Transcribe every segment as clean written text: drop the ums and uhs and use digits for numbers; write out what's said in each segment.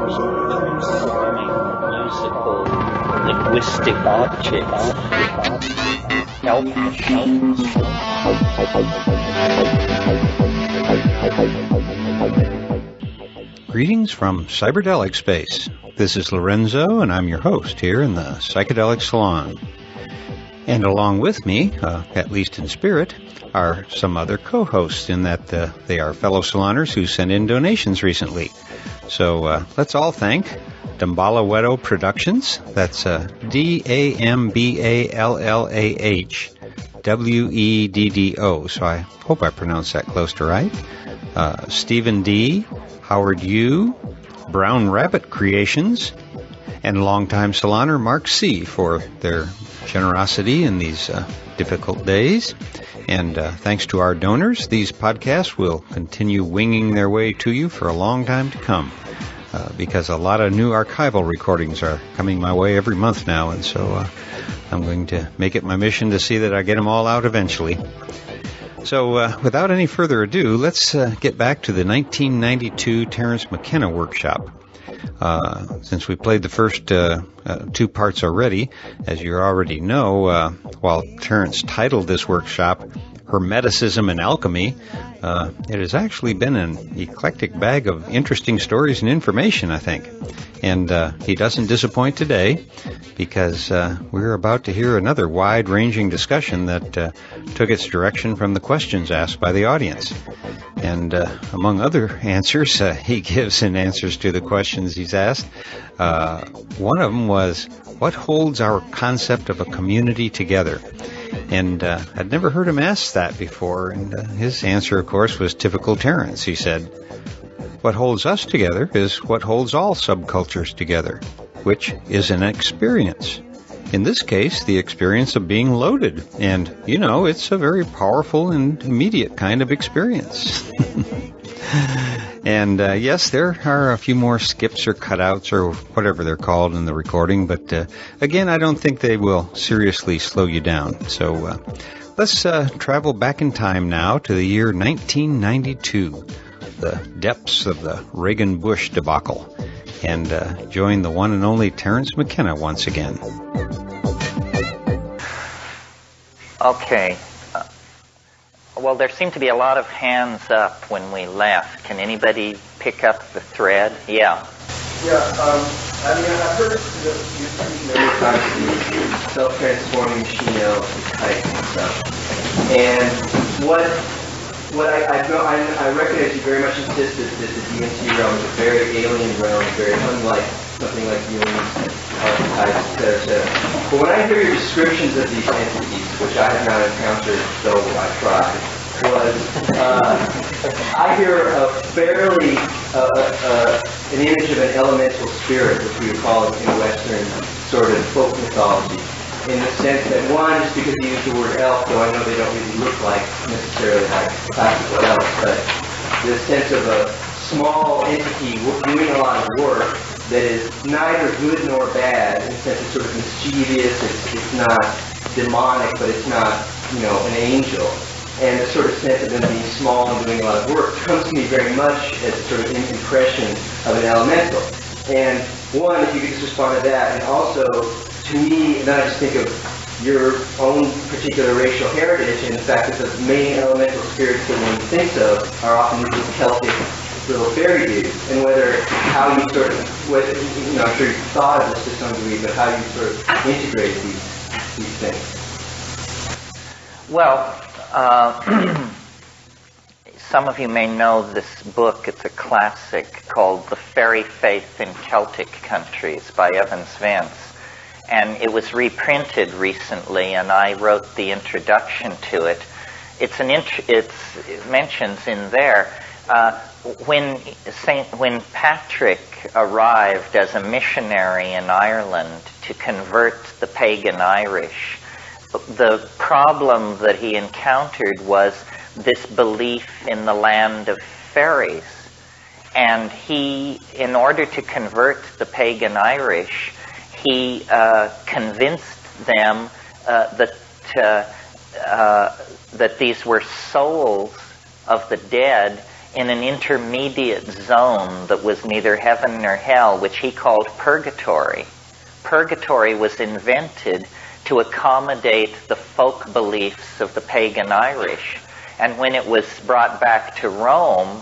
transforming musical linguistic objects. Greetings from Cyberdelic Space. This is Lorenzo, and I'm your host here in the Psychedelic Salon. And along with me, at least in spirit, are some other co-hosts in that they are fellow saloners who sent in donations recently. So let's all thank Damballa Wedo Productions. That's DAMBALLAH WEDDO. So I hope I pronounced that close to right. Stephen D., Howard U., Brown Rabbit Creations, and longtime saloner Mark C. for their generosity in these difficult days. And thanks to our donors, these podcasts will continue winging their way to you for a long time to come, because a lot of new archival recordings are coming my way every month now, and so I'm going to make it my mission to see that I get them all out eventually. So without any further ado, let's get back to the 1992 Terence McKenna workshop. Since we played the first two parts already, as you already know, while Terence titled this workshop Hermeticism and Alchemy, it has actually been an eclectic bag of interesting stories and information, I think. And he doesn't disappoint today, because we're about to hear another wide-ranging discussion that took its direction from the questions asked by the audience. And among other answers he gives in answers to the questions he's asked, one of them was, what holds our concept of a community together? And I'd never heard him ask that before, and his answer, of course, was typical Terence. He said, what holds us together is what holds all subcultures together, which is an experience. In this case, the experience of being loaded. And, you know, it's a very powerful and immediate kind of experience. And, yes, there are a few more skips or cutouts or whatever they're called in the recording. But, again, I don't think they will seriously slow you down. So let's travel back in time now to the year 1992, the depths of the Reagan-Bush debacle, and join the one and only Terence McKenna once again. Okay. Well, there seemed to be a lot of hands up when we left. Can anybody pick up the thread? Yeah. Yeah, I mean, I've heard you speak many times the self-transforming machine type and stuff. And what I recognize you very much insisted that the DMT realm is a very alien realm, very unlike something like Jung's archetypes, etc. But when I hear your descriptions of these entities, which I have not encountered, though I tried, I hear a fairly an image of an elemental spirit, which we would call in Western sort of folk mythology, in the sense that one, just because you use the word elf, though I know they don't really look like necessarily like classical elves, but the sense of a small entity doing a lot of work that is neither good nor bad, in the sense it's sort of mischievous, it's not demonic, but it's not, an angel. And the sort of sense of them being small and doing a lot of work comes to me very much as a sort of impression of an elemental. And one, if you could just respond to that, and also, to me, then I just think of your own particular racial heritage and the fact that the main elemental spirits that one thinks of are often these little Celtic little fairy dudes, and how you sort of, I'm sure you've thought of this to some degree, but how you sort of integrate these things. Well, some of you may know this book. It's a classic called The Fairy Faith in Celtic Countries by Evans Vance. And it was reprinted recently, and I wrote the introduction to it. It mentions in there, when Patrick arrived as a missionary in Ireland to convert the pagan Irish, the problem that he encountered was this belief in the land of fairies. And he, in order to convert the pagan Irish, he convinced them that these were souls of the dead in an intermediate zone that was neither heaven nor hell, which he called purgatory. Purgatory was invented to accommodate the folk beliefs of the pagan Irish. And when it was brought back to Rome,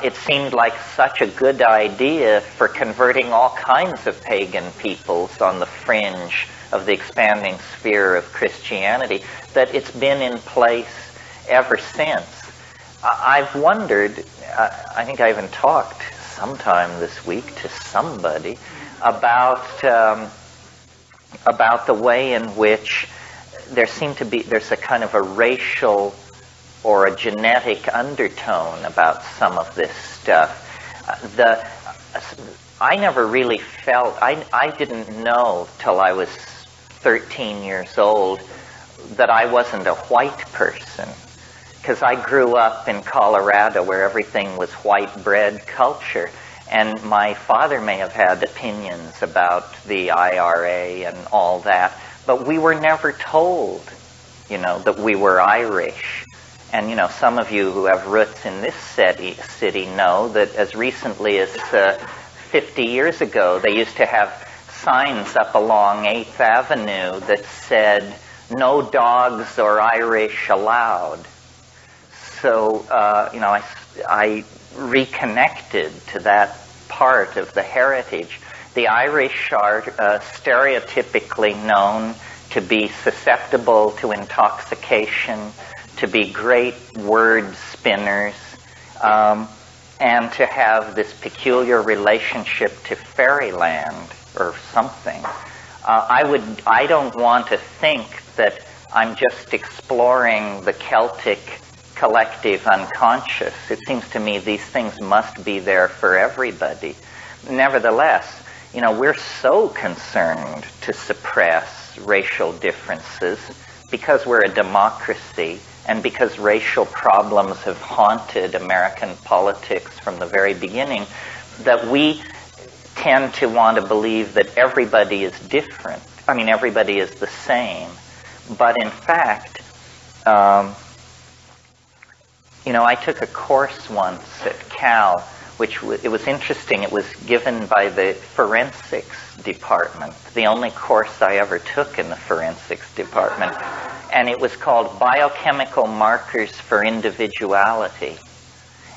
it seemed like such a good idea for converting all kinds of pagan peoples on the fringe of the expanding sphere of Christianity that it's been in place ever since. I've wondered, I think I even talked sometime this week to somebody about the way in which there's a kind of a racial or a genetic undertone about some of this stuff. I never really felt, I didn't know till I was 13 years old that I wasn't a white person, because I grew up in Colorado where everything was white bread culture, and my father may have had opinions about the IRA and all that, but we were never told, that we were Irish. And, some of you who have roots in this city know that as recently as 50 years ago, they used to have signs up along 8th Avenue that said, "No dogs or Irish allowed." So, I reconnected to that part of the heritage. The Irish are stereotypically known to be susceptible to intoxication, to be great word spinners, and to have this peculiar relationship to fairyland or something. I don't want to think that I'm just exploring the Celtic collective unconscious. It seems to me these things must be there for everybody. Nevertheless, we're so concerned to suppress racial differences because we're a democracy and because racial problems have haunted American politics from the very beginning, that we tend to want to believe that everybody is different. I mean, everybody is the same. But in fact, I took a course once at Cal, it was interesting. It was given by the forensics department, the only course I ever took in the forensics department. And it was called Biochemical Markers for Individuality.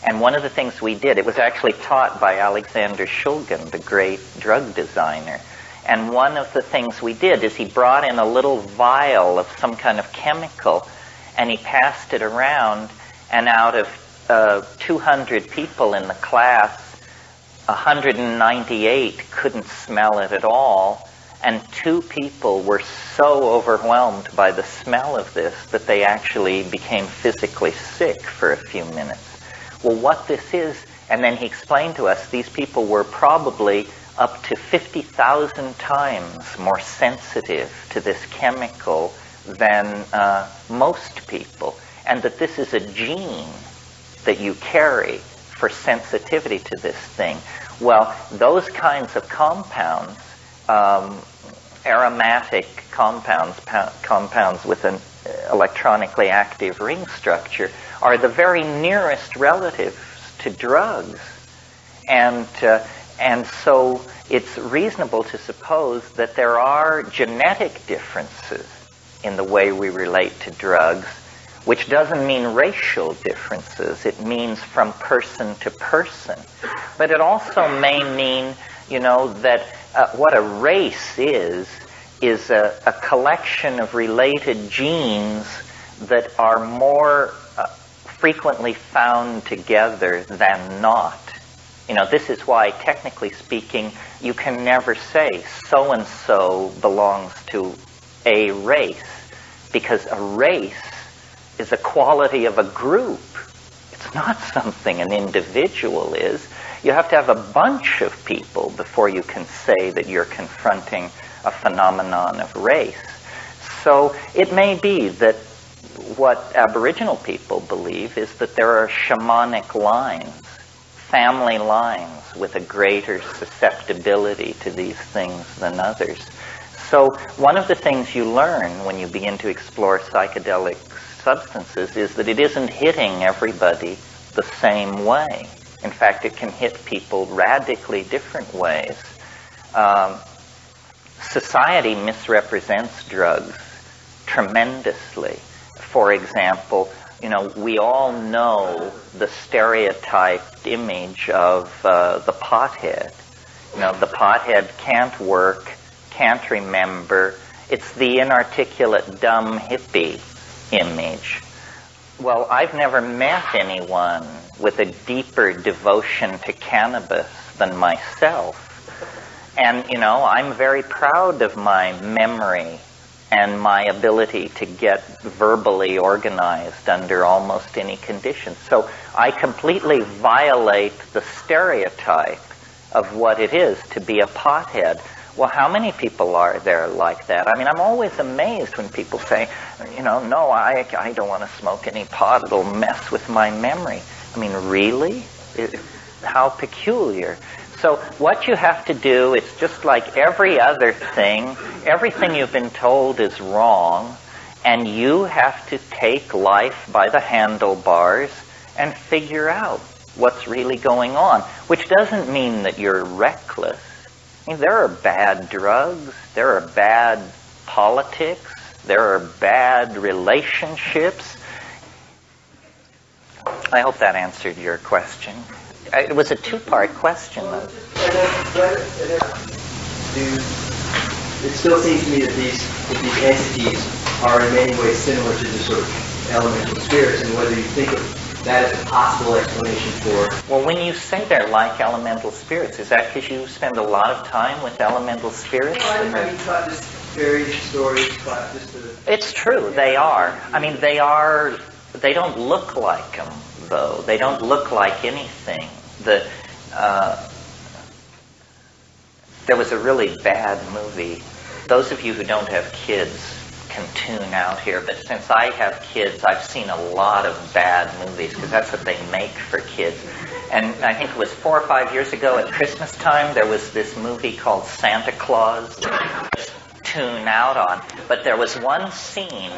And one of the things we did, it was actually taught by Alexander Shulgin, the great drug designer. And one of the things we did is he brought in a little vial of some kind of chemical, and he passed it around, and out of 200 people in the class, 198 couldn't smell it at all, and 2 people were so overwhelmed by the smell of this that they actually became physically sick for a few minutes. Well, what this is, and then he explained to us, these people were probably up to 50,000 times more sensitive to this chemical than most people, and that this is a gene that you carry for sensitivity to this thing. Well, those kinds of compounds, aromatic compounds with an electronically active ring structure, are the very nearest relatives to drugs. And so it's reasonable to suppose that there are genetic differences in the way we relate to drugs, which doesn't mean racial differences. It means from person to person. But it also may mean, that what a race is a collection of related genes that are more frequently found together than not. This is why, technically speaking, you can never say so-and-so belongs to a race, because a race is a quality of a group. It's not something an individual is. You have to have a bunch of people before you can say that you're confronting a phenomenon of race. So it may be that what Aboriginal people believe is that there are shamanic lines, family lines, with a greater susceptibility to these things than others. So one of the things you learn when you begin to explore psychedelic substances is that it isn't hitting everybody the same way. In fact, it can hit people radically different ways. Society misrepresents drugs tremendously. For example, we all know the stereotyped image of the pothead. The pothead can't work, can't remember. It's the inarticulate, dumb hippie image. Well, I've never met anyone with a deeper devotion to cannabis than myself. And, I'm very proud of my memory and my ability to get verbally organized under almost any conditions. So I completely violate the stereotype of what it is to be a pothead. Well, how many people are there like that? I mean, I'm always amazed when people say, no, I don't want to smoke any pot. It'll mess with my memory. I mean, really? How peculiar. So what you have to do, it's just like every other thing. Everything you've been told is wrong, and you have to take life by the handlebars and figure out what's really going on, which doesn't mean that you're reckless. I mean, there are bad drugs, there are bad politics, there are bad relationships. I hope that answered your question. It was a two-part question, though. It still seems to me that these entities are in many ways similar to the sort of elemental spirits, and whether you think of that as a possible explanation for... Well, when you say they're like elemental spirits, is that because you spend a lot of time with elemental spirits? No, I mean, taught just fairy stories, taught just the... It's true, they are. I mean, they don't look like them, though. They don't look like anything. There was a really bad movie. Those of you who don't have kids can tune out here, but since I have kids, I've seen a lot of bad movies, because that's what they make for kids. And I think it was 4 or 5 years ago at Christmas time, there was this movie called Santa Claus that tune out on. But there was one scene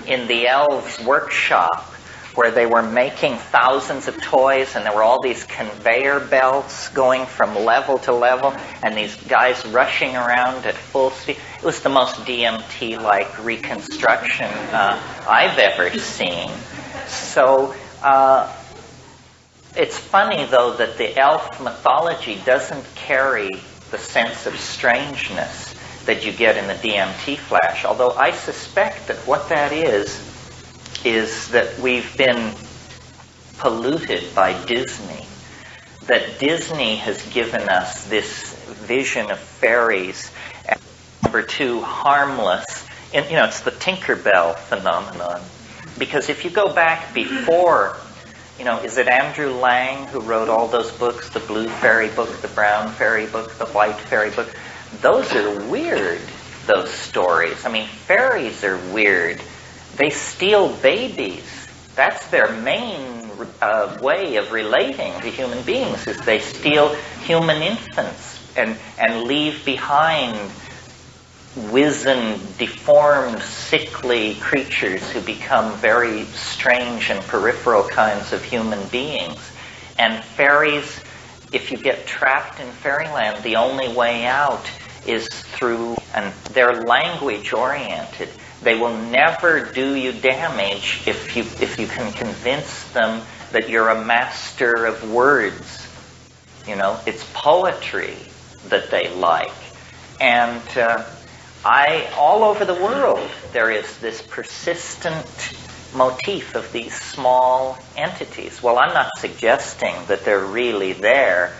in the elves' workshop where they were making thousands of toys, and there were all these conveyor belts going from level to level, and these guys rushing around at full speed. It was the most DMT-like reconstruction I've ever seen. So it's funny, though, that the elf mythology doesn't carry the sense of strangeness that you get in the DMT flash, although I suspect that what that is that we've been polluted by Disney. That Disney has given us this vision of fairies, and number two, harmless. And, it's the Tinkerbell phenomenon. Because if you go back before, is it Andrew Lang who wrote all those books, the blue fairy book, the brown fairy book, the white fairy book? Those are weird, those stories. I mean, fairies are weird. They steal babies. That's their main way of relating to human beings, is they steal human infants and leave behind wizened, deformed, sickly creatures who become very strange and peripheral kinds of human beings. And fairies, if you get trapped in fairyland, the only way out is through, and they're language-oriented. They will never do you damage if you can convince them that you're a master of words. It's poetry that they like. And all over the world, there is this persistent motif of these small entities. Well, I'm not suggesting that they're really there,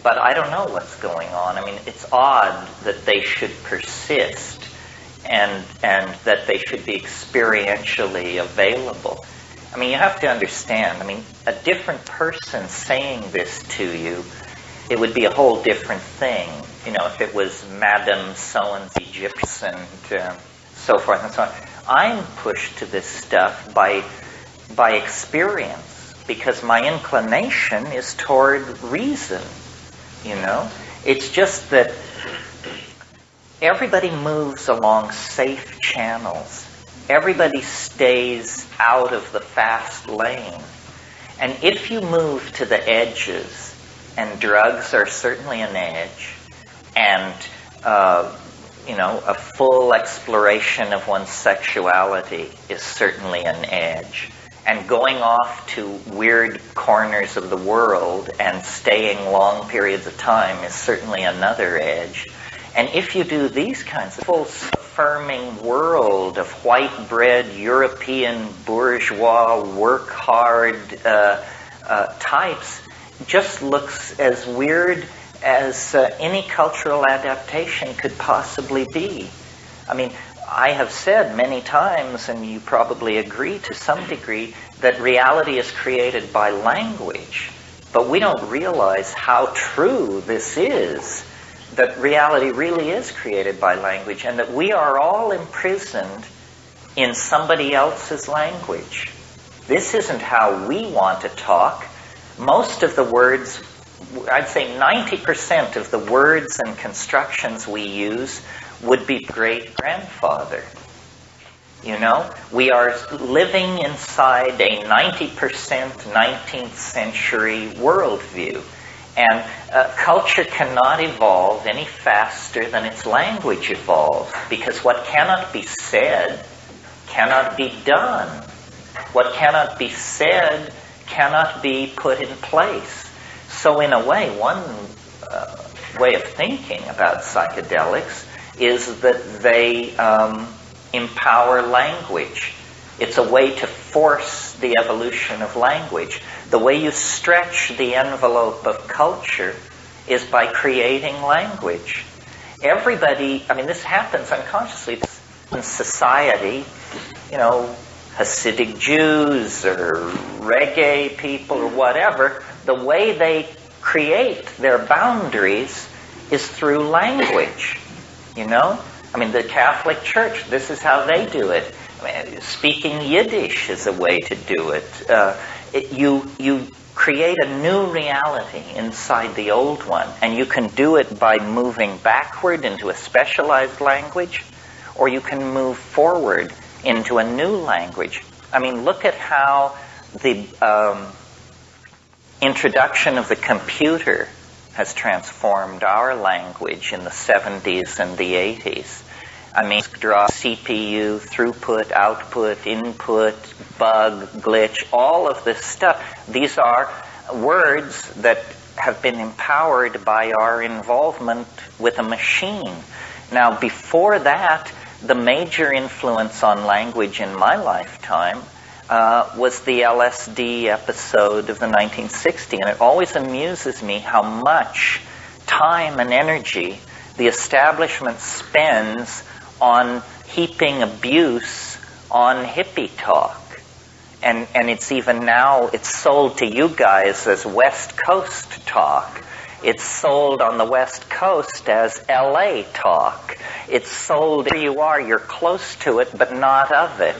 but I don't know what's going on. I mean, it's odd that they should persist. And that they should be experientially available. I mean, you have to understand, a different person saying this to you, it would be a whole different thing, if it was Madame so-and-so Egypt and so forth and so on. I'm pushed to this stuff by experience, because my inclination is toward reason, It's just that everybody moves along safe channels. Everybody stays out of the fast lane. And if you move to the edges, and drugs are certainly an edge, and a full exploration of one's sexuality is certainly an edge, and going off to weird corners of the world and staying long periods of time is certainly another edge. And if you do these kinds of full affirming world of white bread, European bourgeois, work hard types, just looks as weird as any cultural adaptation could possibly be. I mean, I have said many times, and you probably agree to some degree, that reality is created by language. But we don't realize how true this is, that reality really is created by language, and that we are all imprisoned in somebody else's language. This isn't how we want to talk. Most of the words, I'd say 90% of the words and constructions we use would be great-grandfather. We are living inside a 90% 19th century worldview. And culture cannot evolve any faster than its language evolves, because what cannot be said cannot be done. What cannot be said cannot be put in place. So in a way, one way of thinking about psychedelics is that they empower language. It's a way to force the evolution of language. The way you stretch the envelope of culture is by creating language. Everybody, this happens unconsciously in society, Hasidic Jews or reggae people or whatever, the way they create their boundaries is through language, the Catholic Church, this is how they do it. Speaking Yiddish is a way to do it. You create a new reality inside the old one, and you can do it by moving backward into a specialized language, or you can move forward into a new language. Look at how the introduction of the computer has transformed our language in the 70s and the 80s. Draw, CPU, throughput, output, input, bug, glitch, all of this stuff. These are words that have been empowered by our involvement with a machine. Now, before that, the major influence on language in my lifetime was the LSD episode of the 1960s, and it always amuses me how much time and energy the establishment spends on heaping abuse on hippie talk. And it's even now, it's sold to you guys as West Coast talk. It's sold on the West Coast as LA talk. It's sold where you are, you're close to it, but not of it.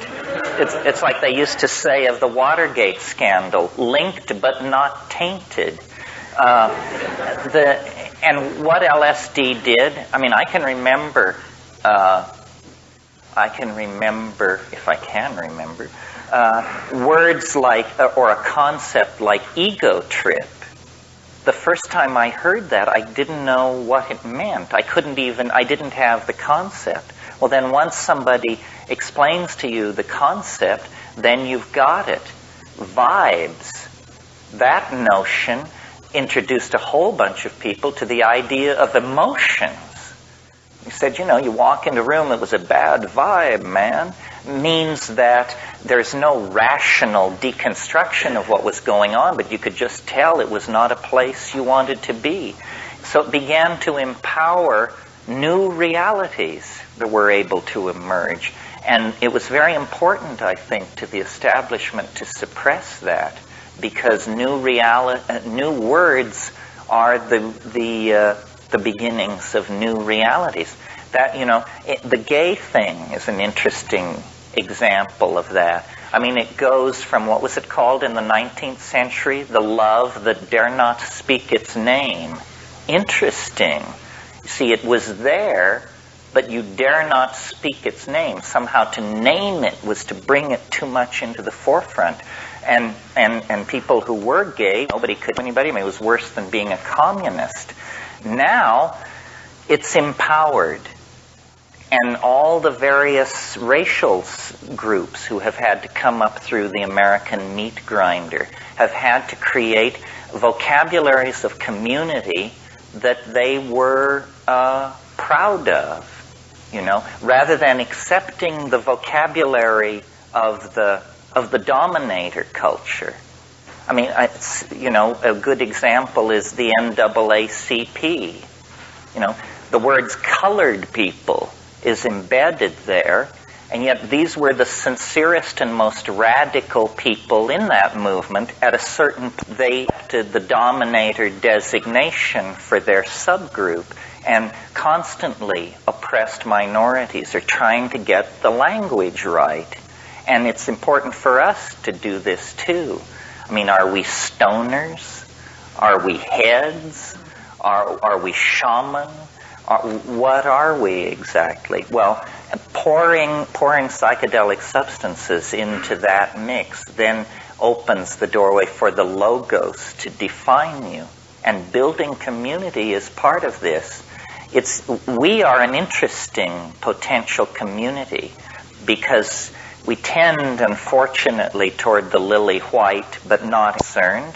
It's like they used to say of the Watergate scandal, linked but not tainted. And what LSD did, I can remember, if I can remember, words like, or a concept like ego trip. The first time I heard that, I didn't know what it meant. I didn't have the concept. Well, then once somebody explains to you the concept, then you've got it. Vibes. That notion introduced a whole bunch of people to the idea of emotions. You said, you walk into a room, it was a bad vibe, man. Means that there's no rational deconstruction of what was going on, but you could just tell it was not a place you wanted to be. So it began to empower new realities that were able to emerge. And it was very important, I think, to the establishment to suppress that, because new words are the beginnings of new realities. That, the gay thing is an interesting example of that. It goes from, what was it called in the 19th century? The love that dare not speak its name. Interesting. You see, it was there, but you dare not speak its name. Somehow to name it was to bring it too much into the forefront. And people who were gay, nobody could anybody. I mean, it was worse than being a communist. Now, it's empowered. And all the various racial groups who have had to come up through the American meat grinder have had to create vocabularies of community that they were proud of, you know, rather than accepting the vocabulary of the dominator culture. I mean, you know, a good example is the NAACP. You know, the words colored people is embedded there, and yet these were the sincerest and most radical people in that movement. At a certain point, they adopted the dominator designation for their subgroup and constantly oppressed minorities are trying to get the language right. And it's important for us to do this too. I mean, are we stoners? Are we heads? Are we shaman? What are we exactly? Well, pouring psychedelic substances into that mix then opens the doorway for the logos to define you. And building community is part of this. We are an interesting potential community because we tend, unfortunately, toward the lily white, but not concerned.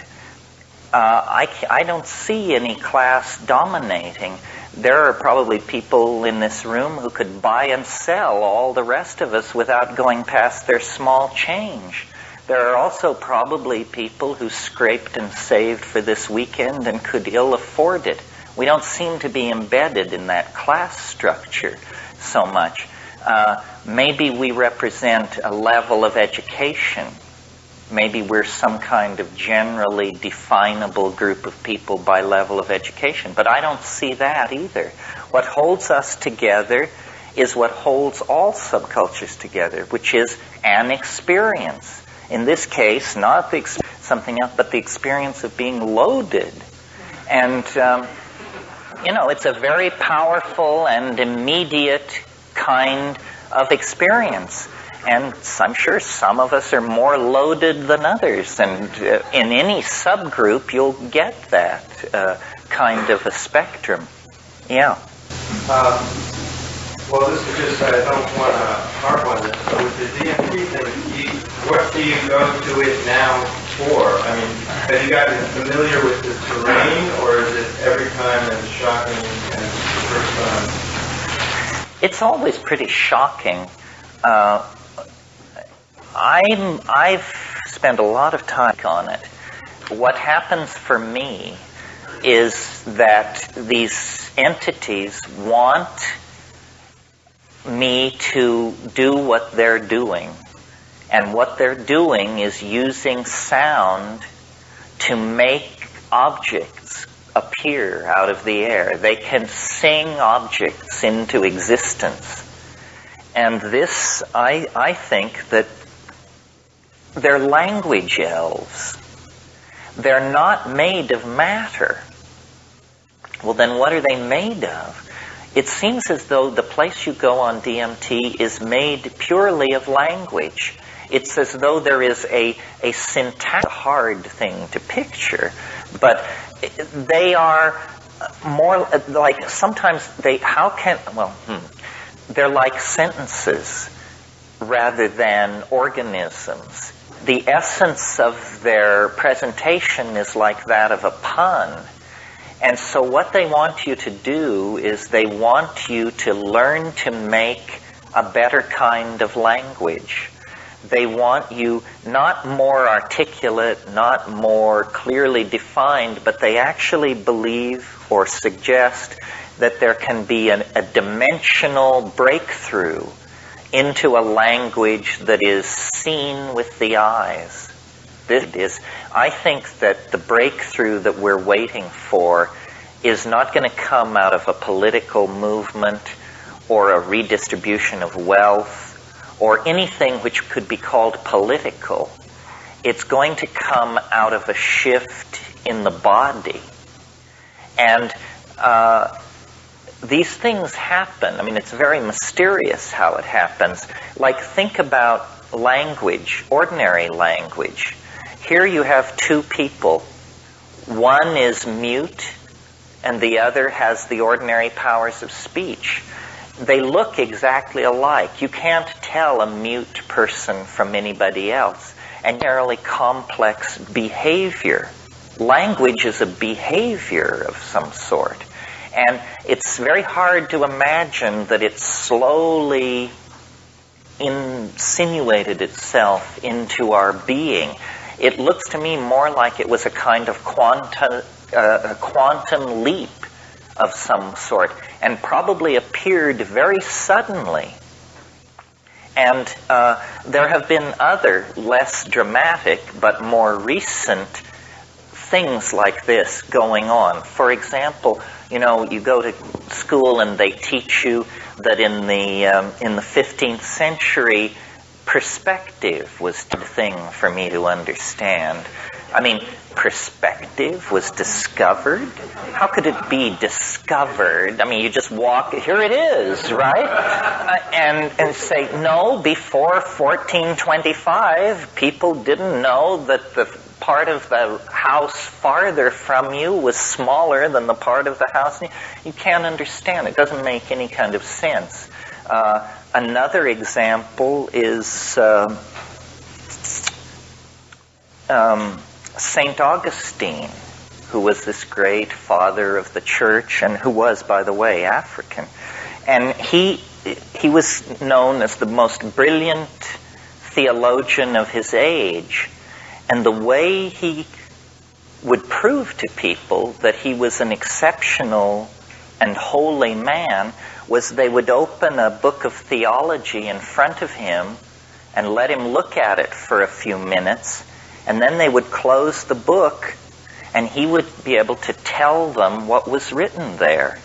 I don't see any class dominating. There are probably people in this room who could buy and sell all the rest of us without going past their small change. There are also probably people who scraped and saved for this weekend and could ill afford it. We don't seem to be embedded in that class structure so much. Maybe we represent a level of education. Maybe we're some kind of generally definable group of people by level of education. But I don't see that either. What holds us together is what holds all subcultures together, which is an experience. In this case, not something else, but the experience of being loaded. And, you know, it's a very powerful and immediate kind of experience. And I'm sure some of us are more loaded than others. And in any subgroup, you'll get that kind of a spectrum. Yeah. Well, this is just, I don't want to harp on this, but with the DMT thing, what do you go to it now for? I mean, have you gotten familiar with the terrain, or is it every time as shocking as the first time? It's always pretty shocking. I've spent a lot of time on it. What happens for me is that these entities want me to do what they're doing. And what they're doing is using sound to make objects appear out of the air. They can sing objects into existence. And this, I think that they're language elves. They're not made of matter. Well, then what are they made of? It seems as though the place you go on DMT is made purely of language. It's as though there is a syntax, hard thing to picture, but they are more like, sometimes they're like sentences rather than organisms. The essence of their presentation is like that of a pun. And so what they want you to do is they want you to learn to make a better kind of language. They want you not more articulate, not more clearly defined, but they actually believe or suggest that there can be a dimensional breakthrough into a language that is seen with the eyes. I think that the breakthrough that we're waiting for is not going to come out of a political movement or a redistribution of wealth or anything which could be called political. It's going to come out of a shift in the body. And these things happen. I mean, it's very mysterious how it happens. Like, think about language, ordinary language. Here you have two people. One is mute, and the other has the ordinary powers of speech. They look exactly alike. You can't tell a mute person from anybody else. And fairly complex behavior. Language is a behavior of some sort. And it's very hard to imagine that it slowly insinuated itself into our being. It looks to me more like it was a kind of quantum leap of some sort, and probably appeared very suddenly. And there have been other, less dramatic, but more recent things like this going on. For example, you go to school and they teach you that in the 15th century, perspective was the thing for me to understand. I mean, perspective was discovered? How could it be discovered? I mean, you just walk, here it is, right? And say, no, before 1425, people didn't know that the part of the house farther from you was smaller than the part of the house. You can't understand. It doesn't make any kind of sense. Another example is St. Augustine, who was this great father of the church and who was, by the way, African. And he was known as the most brilliant theologian of his age. And the way he would prove to people that he was an exceptional and holy man was they would open a book of theology in front of him and let him look at it for a few minutes, and then they would close the book and he would be able to tell them what was written there.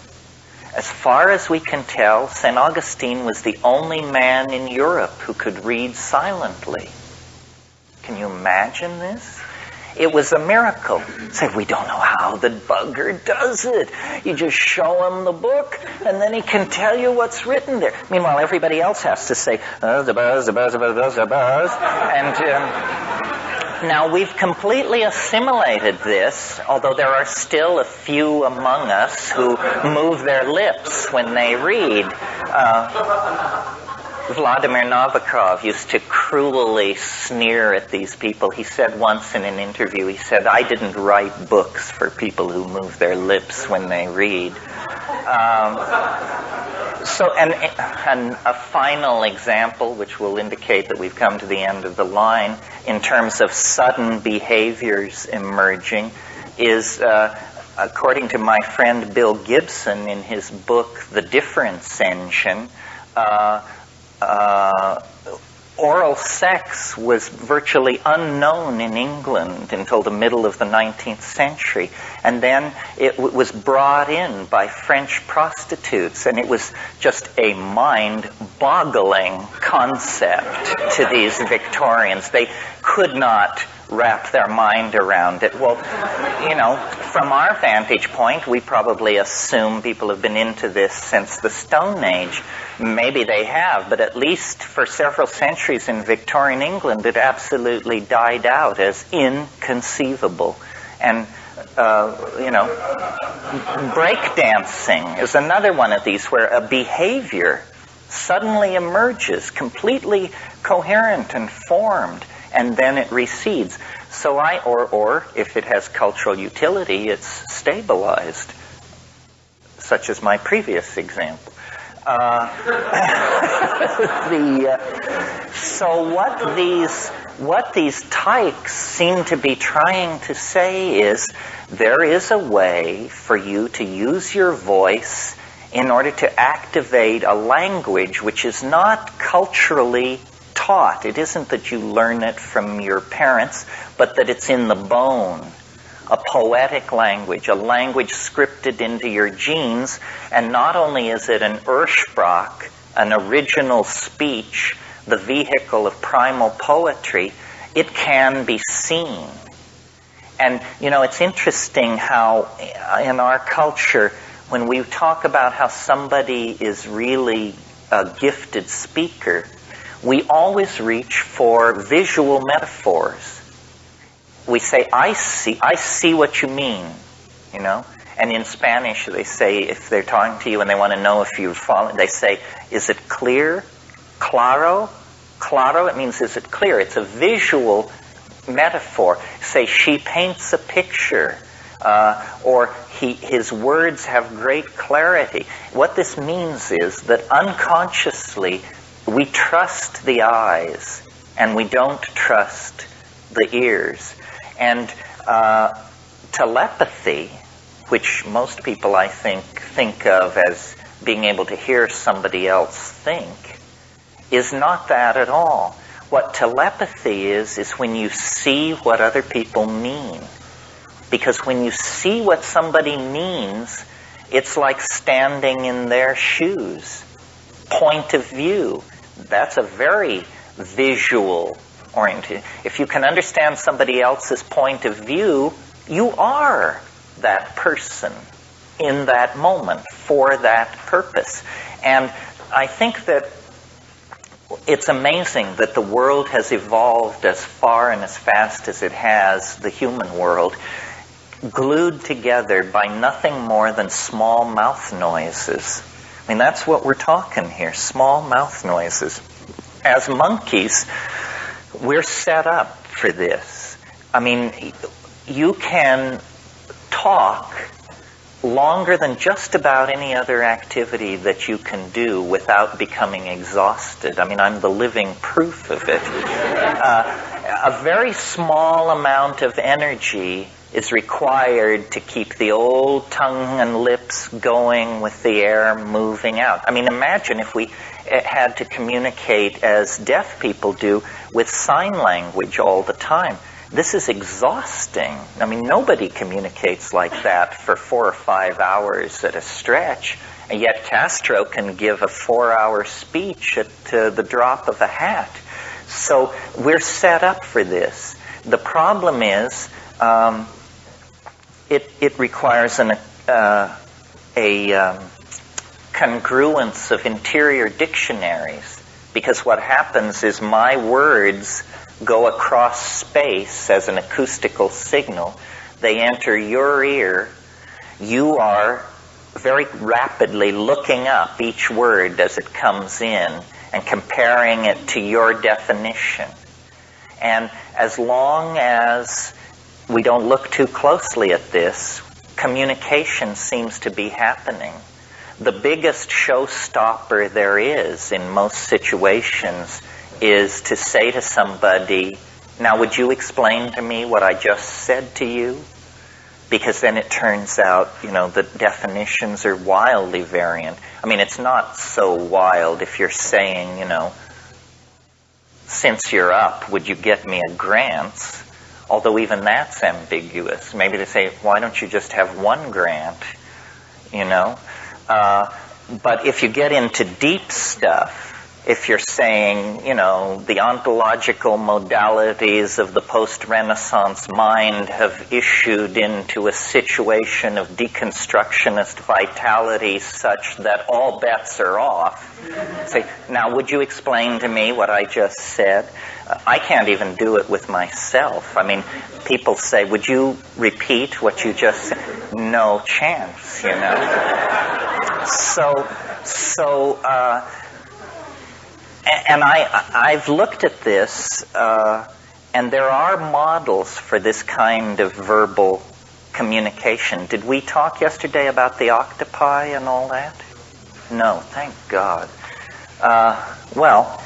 As far as we can tell, St. Augustine was the only man in Europe who could read silently. Can you imagine this? It was a miracle. Say, we don't know how the bugger does it. You just show him the book, and then he can tell you what's written there. Meanwhile, everybody else has to say, the buzz. And now we've completely assimilated this, although there are still a few among us who move their lips when they read. Vladimir Nabokov used to cruelly sneer at these people. He said once in an interview, he said, I didn't write books for people who move their lips when they read. And a final example, which will indicate that we've come to the end of the line, in terms of sudden behaviors emerging, is, according to my friend Bill Gibson in his book, The Difference Engine, oral sex was virtually unknown in England until the middle of the 19th century. And then it was brought in by French prostitutes, and it was just a mind-boggling concept to these Victorians. They could not wrap their mind around it. Well, from our vantage point, we probably assume people have been into this since the Stone Age. Maybe they have, but at least for several centuries in Victorian England, it absolutely died out as inconceivable. And, breakdancing is another one of these where a behavior suddenly emerges, completely coherent and formed, and then it recedes. So or if it has cultural utility, it's stabilized, such as my previous example. So what these tykes seem to be trying to say is there is a way for you to use your voice in order to activate a language which is not culturally taught. It isn't that you learn it from your parents, but that it's in the bone. A poetic language, a language scripted into your genes, and not only is it an Ursprach, an original speech, the vehicle of primal poetry, it can be seen. And, it's interesting how in our culture, when we talk about how somebody is really a gifted speaker, we always reach for visual metaphors. we say, I see what you mean, you know. And in Spanish, they say, if they're talking to you and they want to know if you've fallen, they say, is it clear? Claro? Claro, it means, is it clear? It's a visual metaphor. Say, she paints a picture. Or his words have great clarity. What this means is that unconsciously we trust the eyes and we don't trust the ears. And telepathy, which most people, I think of as being able to hear somebody else think, is not that at all. What telepathy is when you see what other people mean. Because when you see what somebody means, it's like standing in their shoes. Point of view. That's a very visual oriented. If you can understand somebody else's point of view, you are that person in that moment for that purpose. And I think that it's amazing that the world has evolved as far and as fast as it has, the human world, glued together by nothing more than small mouth noises. I mean, that's what we're talking here, small mouth noises. As monkeys, we're set up for this. I mean, you can talk longer than just about any other activity that you can do without becoming exhausted. I mean, I'm the living proof of it. A very small amount of energy is required to keep the old tongue and lips going with the air moving out. I mean, imagine if we had to communicate as deaf people do with sign language all the time. This is exhausting. I mean, nobody communicates like that for 4 or 5 hours at a stretch. And yet Castro can give a 4-hour speech at the drop of a hat. So we're set up for this. The problem is it requires a congruence of interior dictionaries. Because what happens is my words go across space as an acoustical signal. They enter your ear. You are very rapidly looking up each word as it comes in and comparing it to your definition. And as long as we don't look too closely at this, communication seems to be happening. The biggest showstopper there is in most situations is to say to somebody, now would you explain to me what I just said to you? Because then it turns out, you know, the definitions are wildly variant. I mean, it's not so wild if you're saying, you know, since you're up, would you get me a grant? Although even that's ambiguous. Maybe they say, why don't you just have one grant? You know? But if you get into deep stuff, if you're saying, you know, the ontological modalities of the post-Renaissance mind have issued into a situation of deconstructionist vitality such that all bets are off. Say, now would you explain to me what I just said? I can't even do it with myself. I mean, people say, would you repeat what you just said? No chance, you know. And I've looked at this, and there are models for this kind of verbal communication. Did we talk yesterday about the octopi and all that? No, thank God. Well,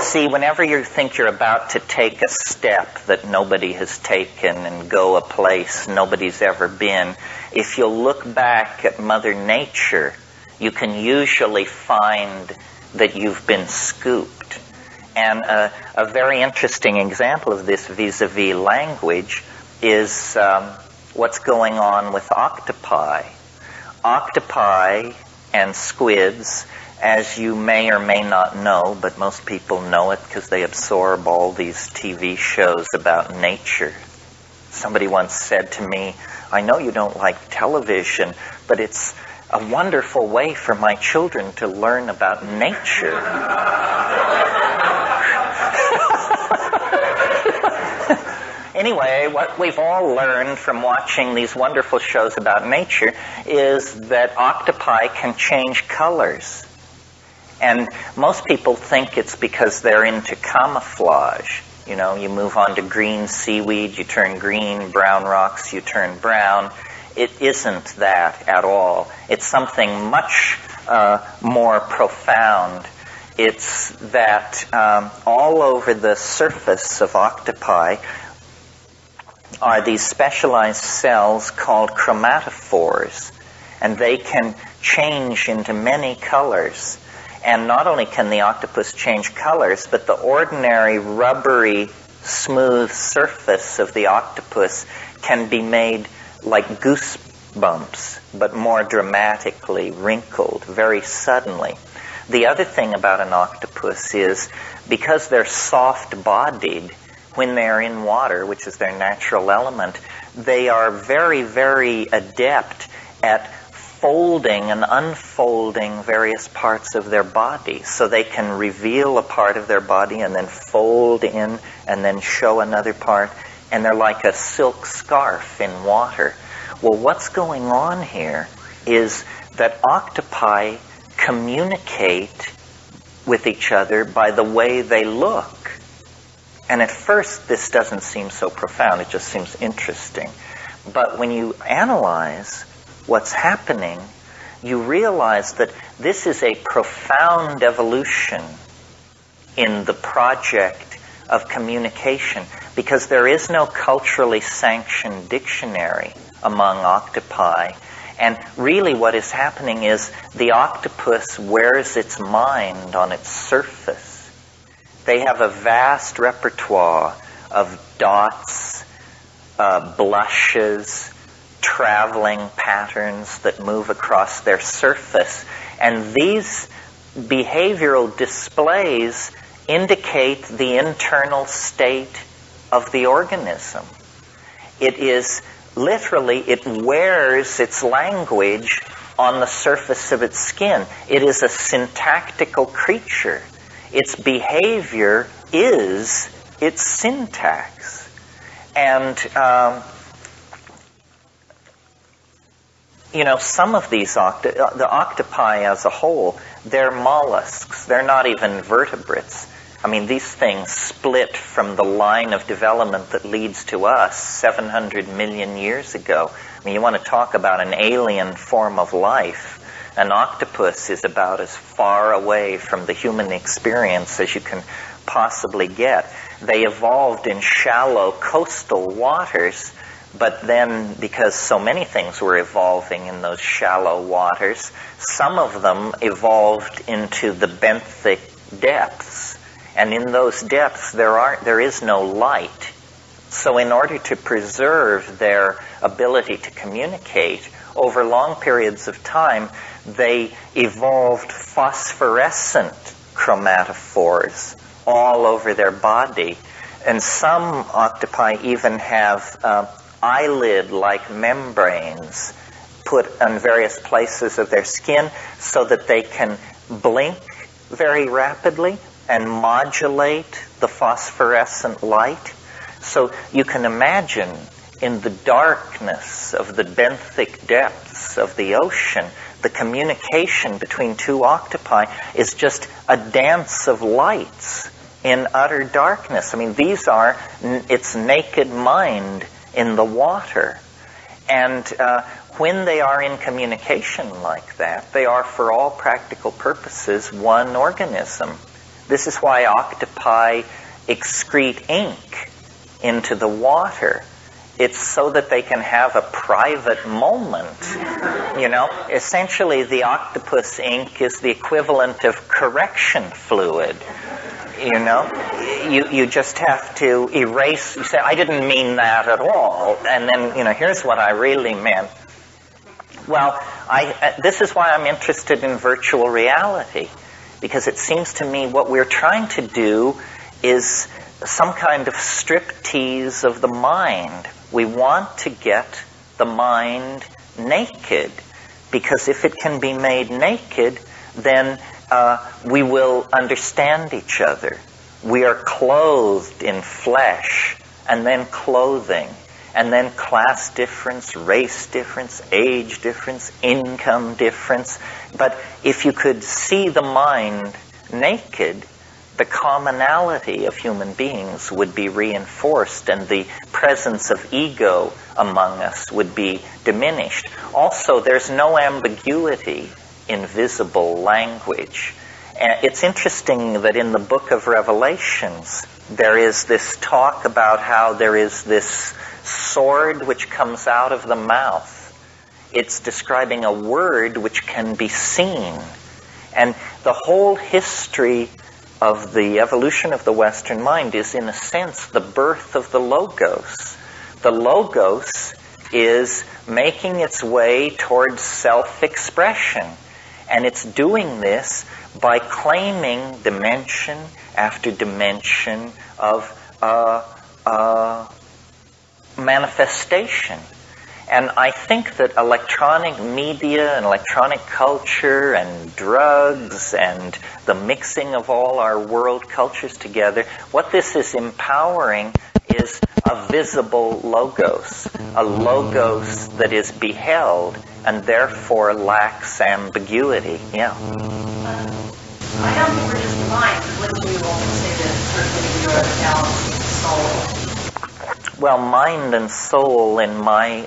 see, whenever you think you're about to take a step that nobody has taken and go a place nobody's ever been, if you'll look back at Mother Nature, you can usually find that you've been scooped. And a very interesting example of this vis-a-vis language is what's going on with octopi. Octopi and squids, as you may or may not know, but most people know it because they absorb all these TV shows about nature. Somebody once said to me, I know you don't like television, but it's a wonderful way for my children to learn about nature. anyway, what we've all learned from watching these wonderful shows about nature is that octopi can change colors. And most people think it's because they're into camouflage. You know, you move on to green seaweed, you turn green, brown rocks, you turn brown. It isn't that at all. It's something much more profound. It's that all over the surface of octopi are these specialized cells called chromatophores, and they can change into many colors. And not only can the octopus change colors, but the ordinary rubbery, smooth surface of the octopus can be made like goosebumps, but more dramatically wrinkled, very suddenly. The other thing about an octopus is, because they're soft-bodied, when they're in water, which is their natural element, they are very, very adept at folding and unfolding various parts of their body. So they can reveal a part of their body and then fold in and then show another part, and they're like a silk scarf in water. Well, what's going on here is that octopi communicate with each other by the way they look. And at first, this doesn't seem so profound. It just seems interesting. But when you analyze what's happening, you realize that this is a profound evolution in the project of communication, because there is no culturally sanctioned dictionary among octopi. And really what is happening is the octopus wears its mind on its surface. They have a vast repertoire of dots, blushes, traveling patterns that move across their surface. And these behavioral displays indicate the internal state of the organism. It is literally, it wears its language on the surface of its skin. It is a syntactical creature. Its behavior is its syntax. And some of these the octopi as a whole, they're mollusks. They're not even vertebrates. I mean, these things split from the line of development that leads to us 700 million years ago. I mean, you want to talk about an alien form of life. An octopus is about as far away from the human experience as you can possibly get. They evolved in shallow coastal waters, but then, because so many things were evolving in those shallow waters, some of them evolved into the benthic depths. And in those depths, there is no light. So in order to preserve their ability to communicate, over long periods of time, they evolved phosphorescent chromatophores all over their body. And some octopi even have eyelid-like membranes put on various places of their skin so that they can blink very rapidly and modulate the phosphorescent light. So you can imagine, in the darkness of the benthic depths of the ocean, the communication between two octopi is just a dance of lights in utter darkness. I mean, these are its naked mind in the water. And when they are in communication like that, they are, for all practical purposes, one organism. This is why octopi excrete ink into the water. It's so that they can have a private moment. Essentially the octopus ink is the equivalent of correction fluid. You just have to erase. You say, I didn't mean that at all. And then, here's what I really meant. Well, this is why I'm interested in virtual reality. Because it seems to me what we're trying to do is some kind of striptease of the mind. We want to get the mind naked. Because if it can be made naked, then we will understand each other. We are clothed in flesh and then clothing, and then class difference, race difference, age difference, income difference. But if you could see the mind naked, the commonality of human beings would be reinforced, and the presence of ego among us would be diminished. Also, there's no ambiguity in visible language. It's interesting that in the book of Revelations, there is this talk about how there is this sword which comes out of the mouth. It's describing a word which can be seen. And the whole history of the evolution of the Western mind is, in a sense, the birth of the Logos. The Logos is making its way towards self-expression. And it's doing this by claiming dimension after dimension of manifestation. And I think that electronic media and electronic culture and drugs and the mixing of all our world cultures together, what this is empowering is a visible logos, a logos that is beheld and therefore lacks ambiguity. Yeah. I don't think we're just the mind, but wouldn't you also say that certainly you're a balanced soul? Well, mind and soul, in my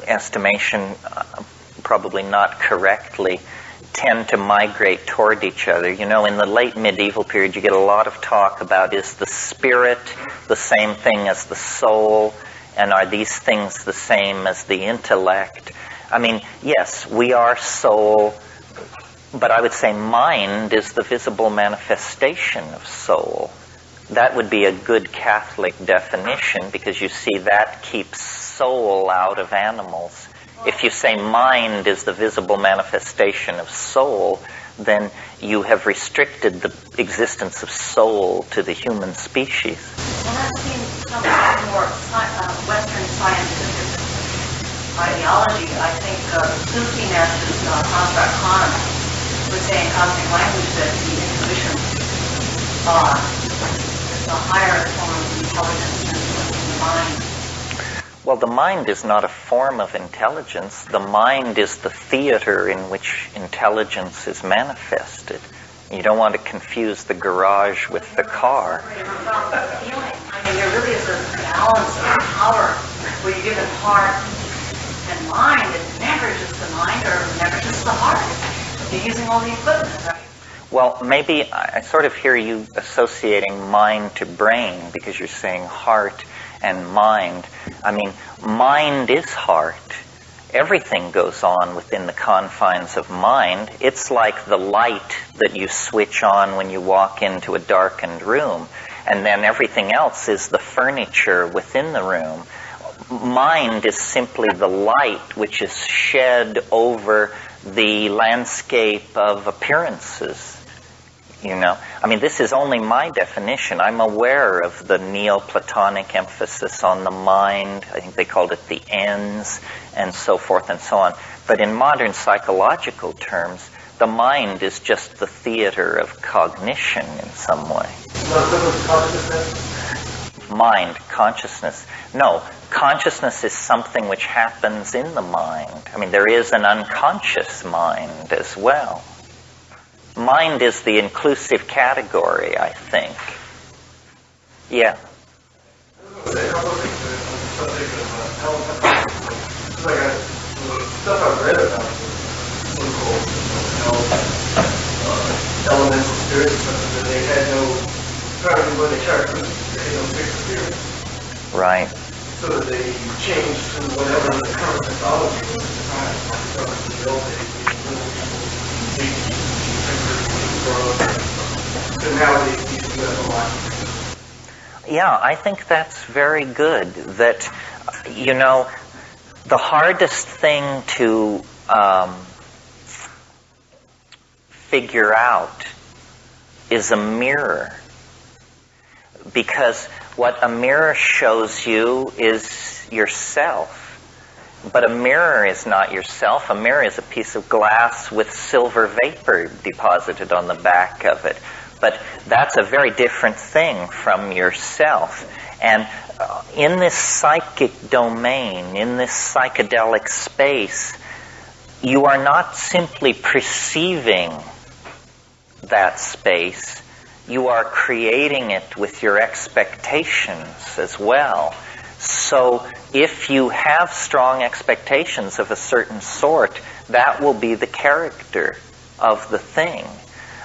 estimation, probably not correctly, tend to migrate toward each other. You know, in the late medieval period, you get a lot of talk about, is the spirit the same thing as the soul, and are these things the same as the intellect? I mean, yes, we are soul, but I would say mind is the visible manifestation of soul. That would be a good Catholic definition, because you see that keeps soul out of animals. If you say mind is the visible manifestation of soul, then you have restricted the existence of soul to the human species. Well, that seems to come more Western scientific ideology. I think Sufi masters, Francois Khan, would say in cosmic language that the intuition is a higher form of intelligence than the mind. Well, the mind is not a form of intelligence. The mind is the theater in which intelligence is manifested. You don't want to confuse the garage with the car. I mean, there really is a balance of power where you give it heart and mind. It's never just the mind or never just the heart. You're using all the equipment, right? Well, maybe I sort of hear you associating mind to brain, because you're saying heart and mind. I mean, mind is heart. Everything goes on within the confines of mind. It's like the light that you switch on when you walk into a darkened room, and then everything else is the furniture within the room. Mind is simply the light which is shed over the landscape of appearances. You know, I mean, this is only my definition. I'm aware of the Neoplatonic emphasis on the mind. I think they called it the ens, and so forth and so on. But in modern psychological terms, the mind is just the theater of cognition in some way. Mind, consciousness. No, consciousness is something which happens in the mind. I mean, there is an unconscious mind as well. Mind is the inclusive category, I think. Yeah. Stuff I've read about elemental spirits, that they had no, apparently when they tried to they had no fixed spirit. Right. So that they changed to whatever the current mythology was at the time. From the old days, so nowadays these do have a lot. Yeah, I think that's very good. That, you know, the hardest thing to figure out is a mirror. Because what a mirror shows you is yourself. But a mirror is not yourself. A mirror is a piece of glass with silver vapor deposited on the back of it. But that's a very different thing from yourself. And in this psychic domain, in this psychedelic space, you are not simply perceiving that space, you are creating it with your expectations as well. So if you have strong expectations of a certain sort, that will be the character of the thing.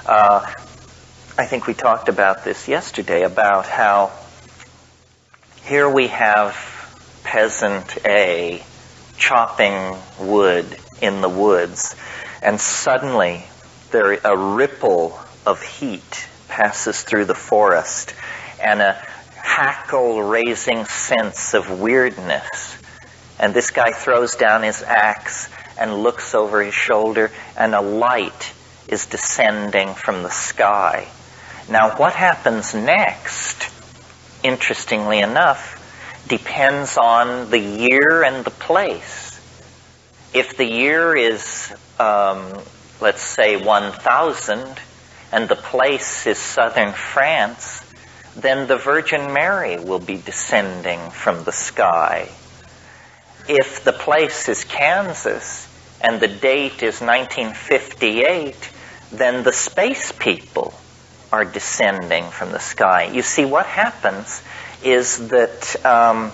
I think we talked about this yesterday, about how here we have peasant A chopping wood in the woods, and suddenly a ripple of heat passes through the forest, and a hackle-raising sense of weirdness. And this guy throws down his axe and looks over his shoulder, and a light is descending from the sky. Now, what happens next, interestingly enough, depends on the year and the place. If the year is, let's say, 1000, and the place is southern France, then the Virgin Mary will be descending from the sky. If the place is Kansas, and the date is 1958, then the space people are descending from the sky. You see, what happens is that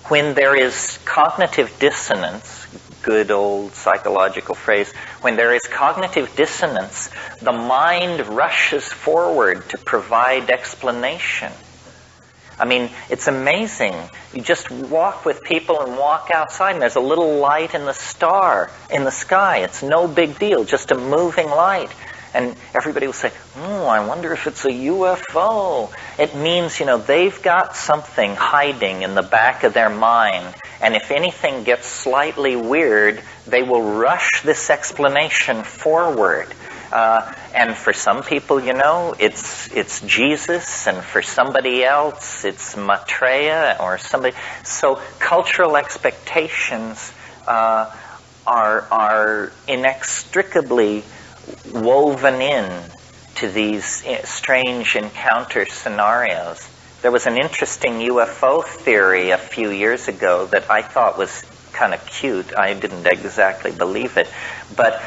when there is cognitive dissonance, good old psychological phrase, when there is cognitive dissonance, the mind rushes forward to provide explanation. I mean, it's amazing. You just walk with people and walk outside, and there's a little light in the sky. It's no big deal, just a moving light. And everybody will say, I wonder if it's a UFO. It means, they've got something hiding in the back of their mind. And if anything gets slightly weird, they will rush this explanation forward. And for some people, it's Jesus, and for somebody else, it's Maitreya or somebody. So cultural expectations are inextricably woven in to these strange encounter scenarios. There was an interesting UFO theory a few years ago that I thought was kind of cute. I didn't exactly believe it. But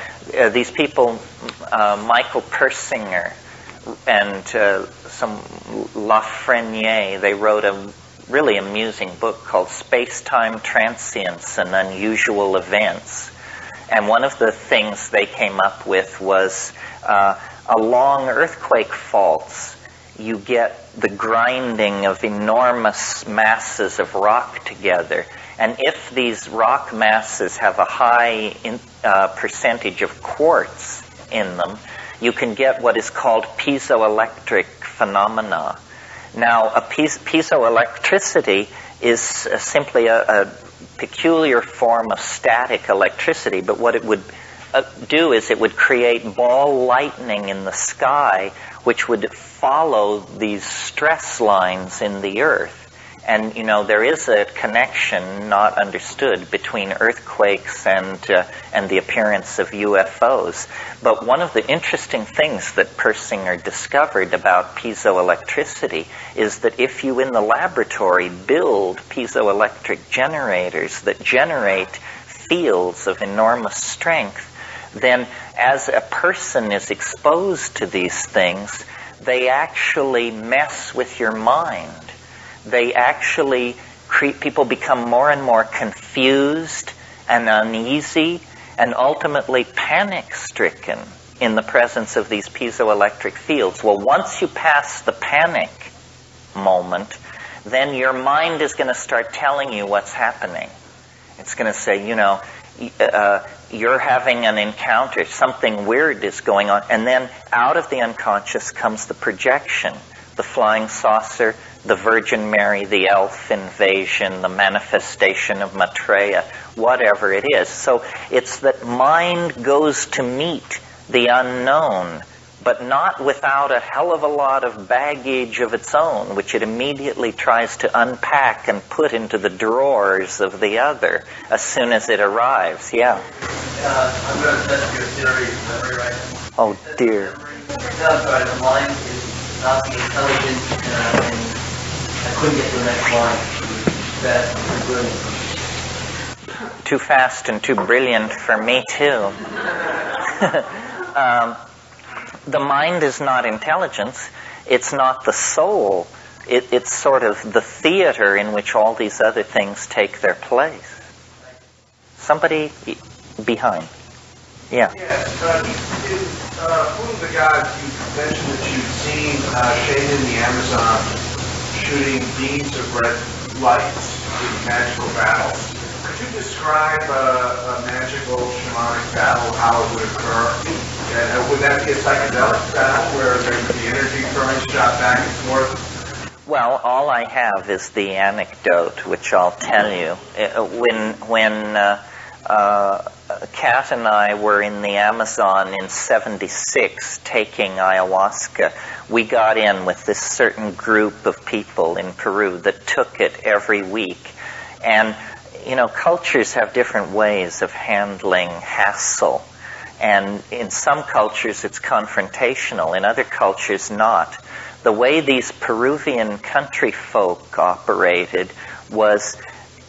these people, Michael Persinger and some Lafreniere, they wrote a really amusing book called Space-Time Transience and Unusual Events. And one of the things they came up with was along earthquake faults, you get the grinding of enormous masses of rock together. And if these rock masses have a high percentage of quartz in them, you can get what is called piezoelectric phenomena. Now, piezoelectricity is simply a peculiar form of static electricity, but what it would do is it would create ball lightning in the sky, which would follow these stress lines in the earth. And, there is a connection not understood between earthquakes and the appearance of UFOs. But one of the interesting things that Persinger discovered about piezoelectricity is that if you in the laboratory build piezoelectric generators that generate fields of enormous strength, then as a person is exposed to these things, they actually mess with your mind. They actually people become more and more confused and uneasy and ultimately panic-stricken in the presence of these piezoelectric fields. Well, once you pass the panic moment, then your mind is going to start telling you what's happening. It's going to say, you're having an encounter, something weird is going on, and then out of the unconscious comes the projection, the flying saucer, the Virgin Mary, the elf invasion, the manifestation of Maitreya, whatever it is. So it's that mind goes to meet the unknown, but not without a hell of a lot of baggage of its own, which it immediately tries to unpack and put into the drawers of the other as soon as it arrives. Yeah? I'm going to test your theory of memory right now. Oh, dear. The mind is not the intelligent and couldn't get to the next line. That's brilliant. Too fast and too brilliant for me, too. The mind is not intelligence. It's not the soul. It's sort of the theater in which all these other things take their place. Somebody behind. Yeah. Yes. One of the gods you mentioned that you've seen shaded in the Amazon shooting beams of red lights in magical battles. Could you describe a magical shamanic battle, how it would occur? And would that be a psychedelic battle where the energy currents shot back and forth? Well, all I have is the anecdote, which I'll tell you. When Kat and I were in the Amazon in '76 taking ayahuasca, we got in with this certain group of people in Peru that took it every week. And, you know, cultures have different ways of handling hassle. And in some cultures it's confrontational, in other cultures not. The way these Peruvian country folk operated was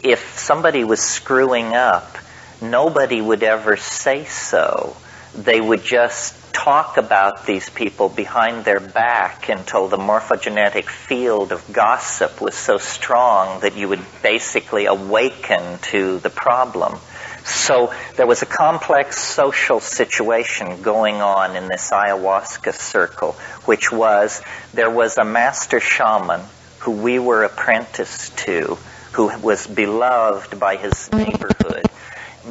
if somebody was screwing up, nobody would ever say so. They would just talk about these people behind their back until the morphogenetic field of gossip was so strong that you would basically awaken to the problem. So there was a complex social situation going on in this ayahuasca circle, which was there was a master shaman who we were apprenticed to, who was beloved by his neighborhood.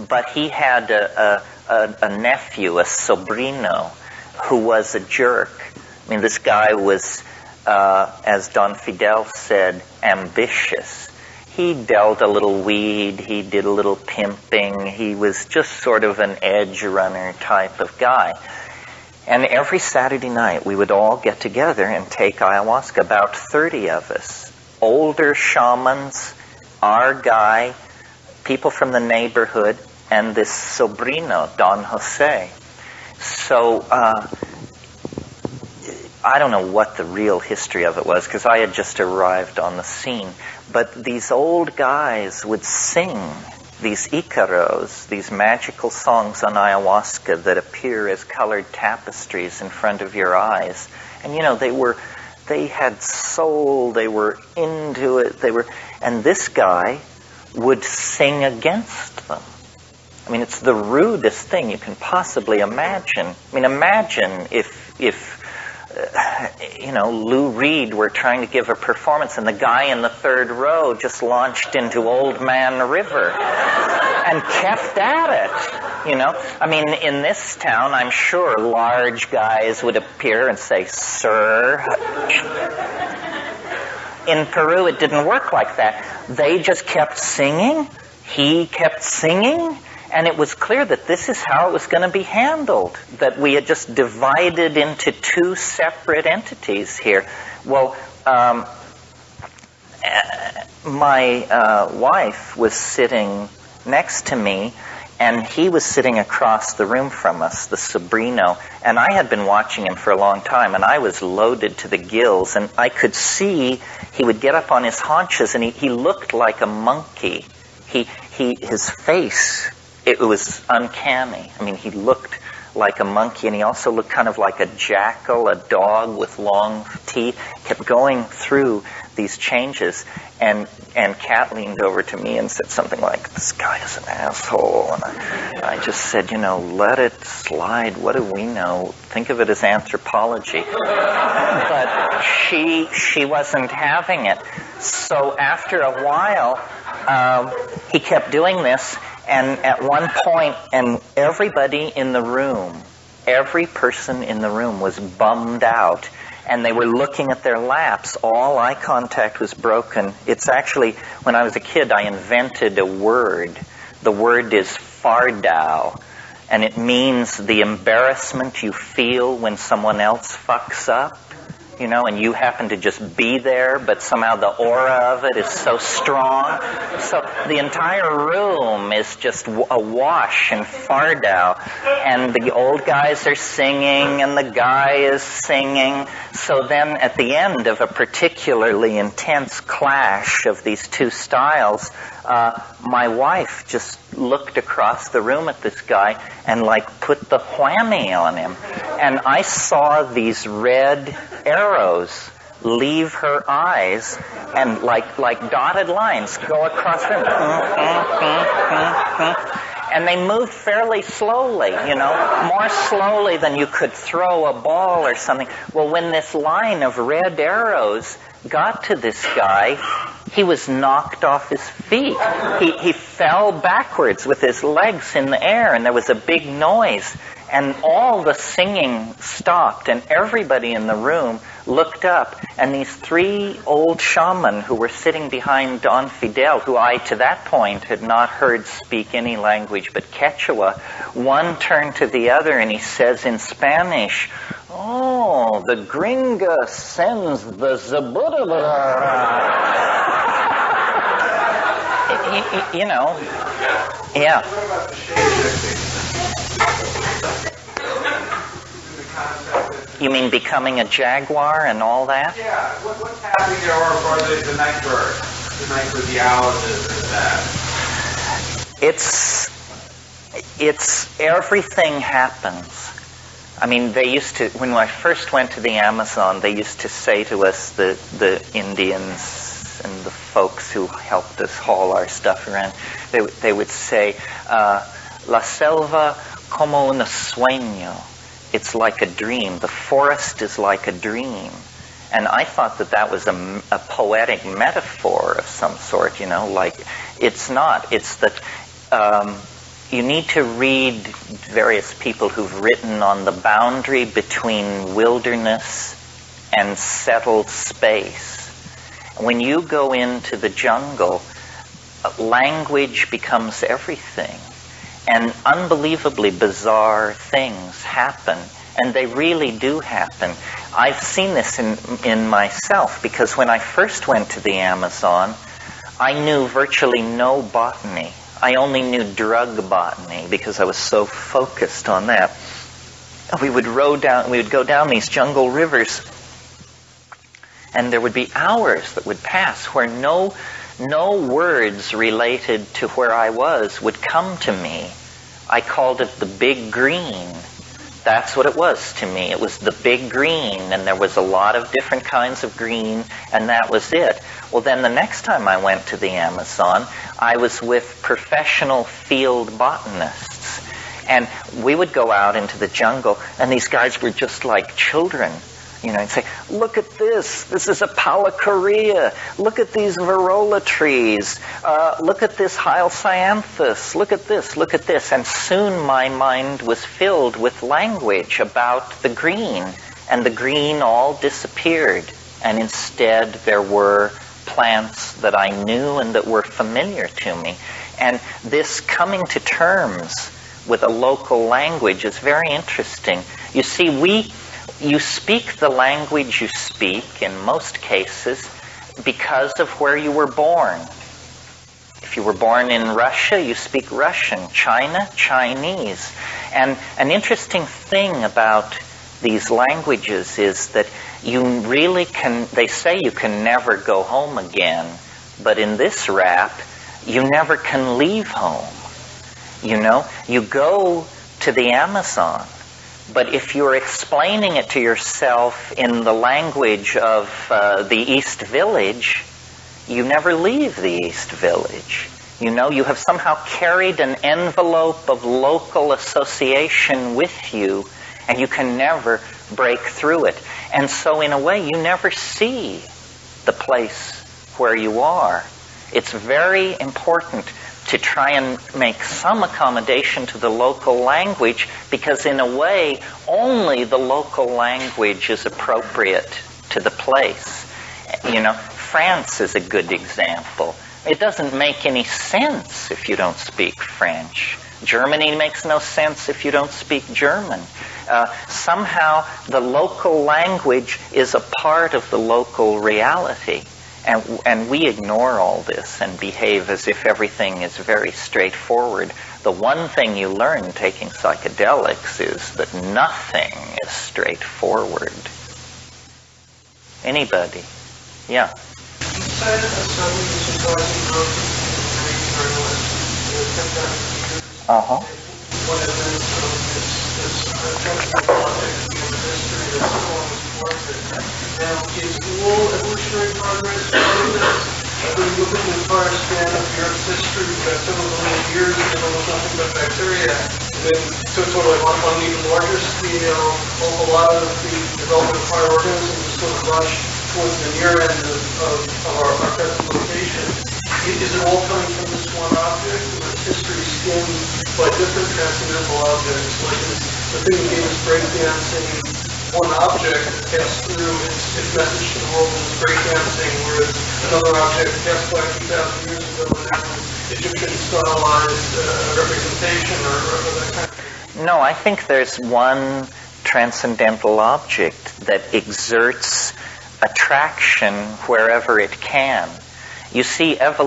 But he had a nephew, a sobrino, who was a jerk. I mean, this guy was, as Don Fidel said, ambitious. He dealt a little weed, he did a little pimping, he was just sort of an edge runner type of guy. And every Saturday night we would all get together and take ayahuasca, about 30 of us. Older shamans, our guy, people from the neighborhood, and this sobrino, Don Jose. So, I don't know what the real history of it was, because I had just arrived on the scene. But these old guys would sing these icaros, these magical songs on ayahuasca that appear as colored tapestries in front of your eyes. And you know, they had soul, they were into it, and this guy would sing against them. I mean, it's the rudest thing you can possibly imagine. I mean, imagine if you know, Lou Reed were trying to give a performance and the guy in the third row just launched into Old Man River and kept at it, you know. I mean, in this town, I'm sure large guys would appear and say, "Sir." In Peru, it didn't work like that. They just kept singing. He kept singing. And it was clear that this is how it was going to be handled, that we had just divided into two separate entities here. Well, my wife was sitting next to me, and he was sitting across the room from us, the sobrino, and I had been watching him for a long time, and I was loaded to the gills, and I could see he would get up on his haunches, and he looked like a monkey. His face... It was uncanny. I mean, he looked like a monkey, and he also looked kind of like a jackal, a dog with long teeth. Kept going through these changes, and Kat leaned over to me and said something like, "This guy is an asshole." And I just said, you know, let it slide. What do we know? Think of it as anthropology. But she wasn't having it. So after a while, he kept doing this. And at one point, and everybody in the room, every person in the room was bummed out, and they were looking at their laps. All eye contact was broken. It's actually, when I was a kid, I invented a word. The word is fardao, and it means the embarrassment you feel when someone else fucks up. and you happen to just be there, but somehow the aura of it is so strong. So the entire room is just awash in Fardao, and the old guys are singing, and the guy is singing. So then at the end of a particularly intense clash of these two styles, my wife just looked across the room at this guy and put the whammy on him. And I saw these red arrows leave her eyes and like dotted lines go across them. And they moved fairly slowly, more slowly than you could throw a ball or something. Well, when this line of red arrows got to this guy, he was knocked off his feet. He fell backwards with his legs in the air, and there was a big noise. And all the singing stopped, and everybody in the room looked up, and these three old shaman who were sitting behind Don Fidel, who I, to that point, had not heard speak any language but Quechua, one turned to the other and he says in Spanish, "Oh, the gringa sends the zabudabara." Yeah. What about the shape-shifting? You mean becoming a jaguar and all that? Yeah, what's happening there, or the night bird, the owl, It's everything happens. I mean, they used to, when I first went to the Amazon, they used to say to us, the Indians and the folks who helped us haul our stuff around, they would say, La selva como un sueño. It's like a dream. The forest is like a dream. And I thought that was a poetic metaphor of some sort, it's not. It's that you need to read various people who've written on the boundary between wilderness and settled space. When you go into the jungle, language becomes everything. And unbelievably bizarre things happen, and they really do happen. I've seen this in myself, because when I first went to the Amazon, I knew virtually no botany. I only knew drug botany because I was so focused on that. We would go down these jungle rivers, and there would be hours that would pass where no words related to where I was would come to me. I called it the big green. That's what it was to me. It was the big green, and there was a lot of different kinds of green, and that was it. Well, then the next time I went to the Amazon, I was with professional field botanists. And we would go out into the jungle, and these guys were just like children. And say, look at this. This is a Pallicorea. Look at these Varola trees. Look at this Hyalcyanthus. Look at this. Look at this. And soon my mind was filled with language about the green. And the green all disappeared. And instead there were plants that I knew and that were familiar to me. And this coming to terms with a local language is very interesting. You see, you speak the language you speak in most cases because of where you were born. If you were born in Russia, you speak Russian. China, Chinese. And an interesting thing about these languages is that you really they say you can never go home again, but in this rap, you never can leave home. You go to the Amazon, but if you're explaining it to yourself in the language of the East Village, you never leave the East Village. You have somehow carried an envelope of local association with you, and you can never break through it. And so in a way, you never see the place where you are. It's very important to try and make some accommodation to the local language, because in a way, only the local language is appropriate to the place. France is a good example. It doesn't make any sense if you don't speak French. Germany makes no sense if you don't speak German. Somehow the local language is a part of the local reality. And we ignore all this and behave as if everything is very straightforward. The one thing you learn taking psychedelics is that nothing is straightforward. Anybody? Yeah. You cited a study that you guys wrote in the journalist Uh-huh. one of them is technical object in the history of someone was forfeit. Now, is all evolutionary progress part of this? When you look at the entire span of the Earth's history, we've got several million years and almost nothing but bacteria. And then, so sort of on an even larger scale, a lot of the development of higher organisms is sort of rushed towards the near end of our present location. Is it all coming from this one object, or is history skimmed by different transcendental objects? Like the thing that gave us breakdancing, one object passed through its message to the world and was breakdancing, whereas another object passed by 2,000 years ago and that was Egyptian stylized representation or that kind of thing? No, I think there's one transcendental object that exerts attraction wherever it can. You see, what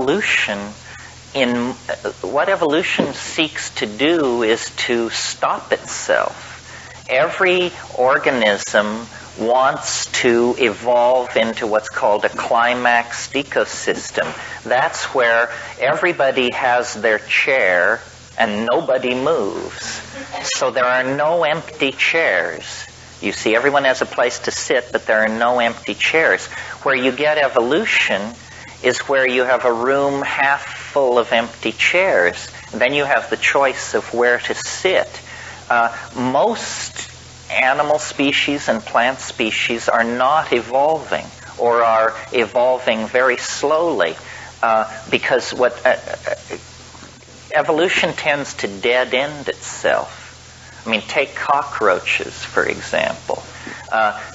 evolution seeks to do is to stop itself. Every organism wants to evolve into what's called a climaxed ecosystem. That's where everybody has their chair and nobody moves. So there are no empty chairs. You see, everyone has a place to sit, but there are no empty chairs. Where you get evolution is where you have a room half full of empty chairs. Then you have the choice of where to sit. Most animal species and plant species are not evolving, or are evolving very slowly, because evolution tends to dead end itself. I mean, take cockroaches, for example.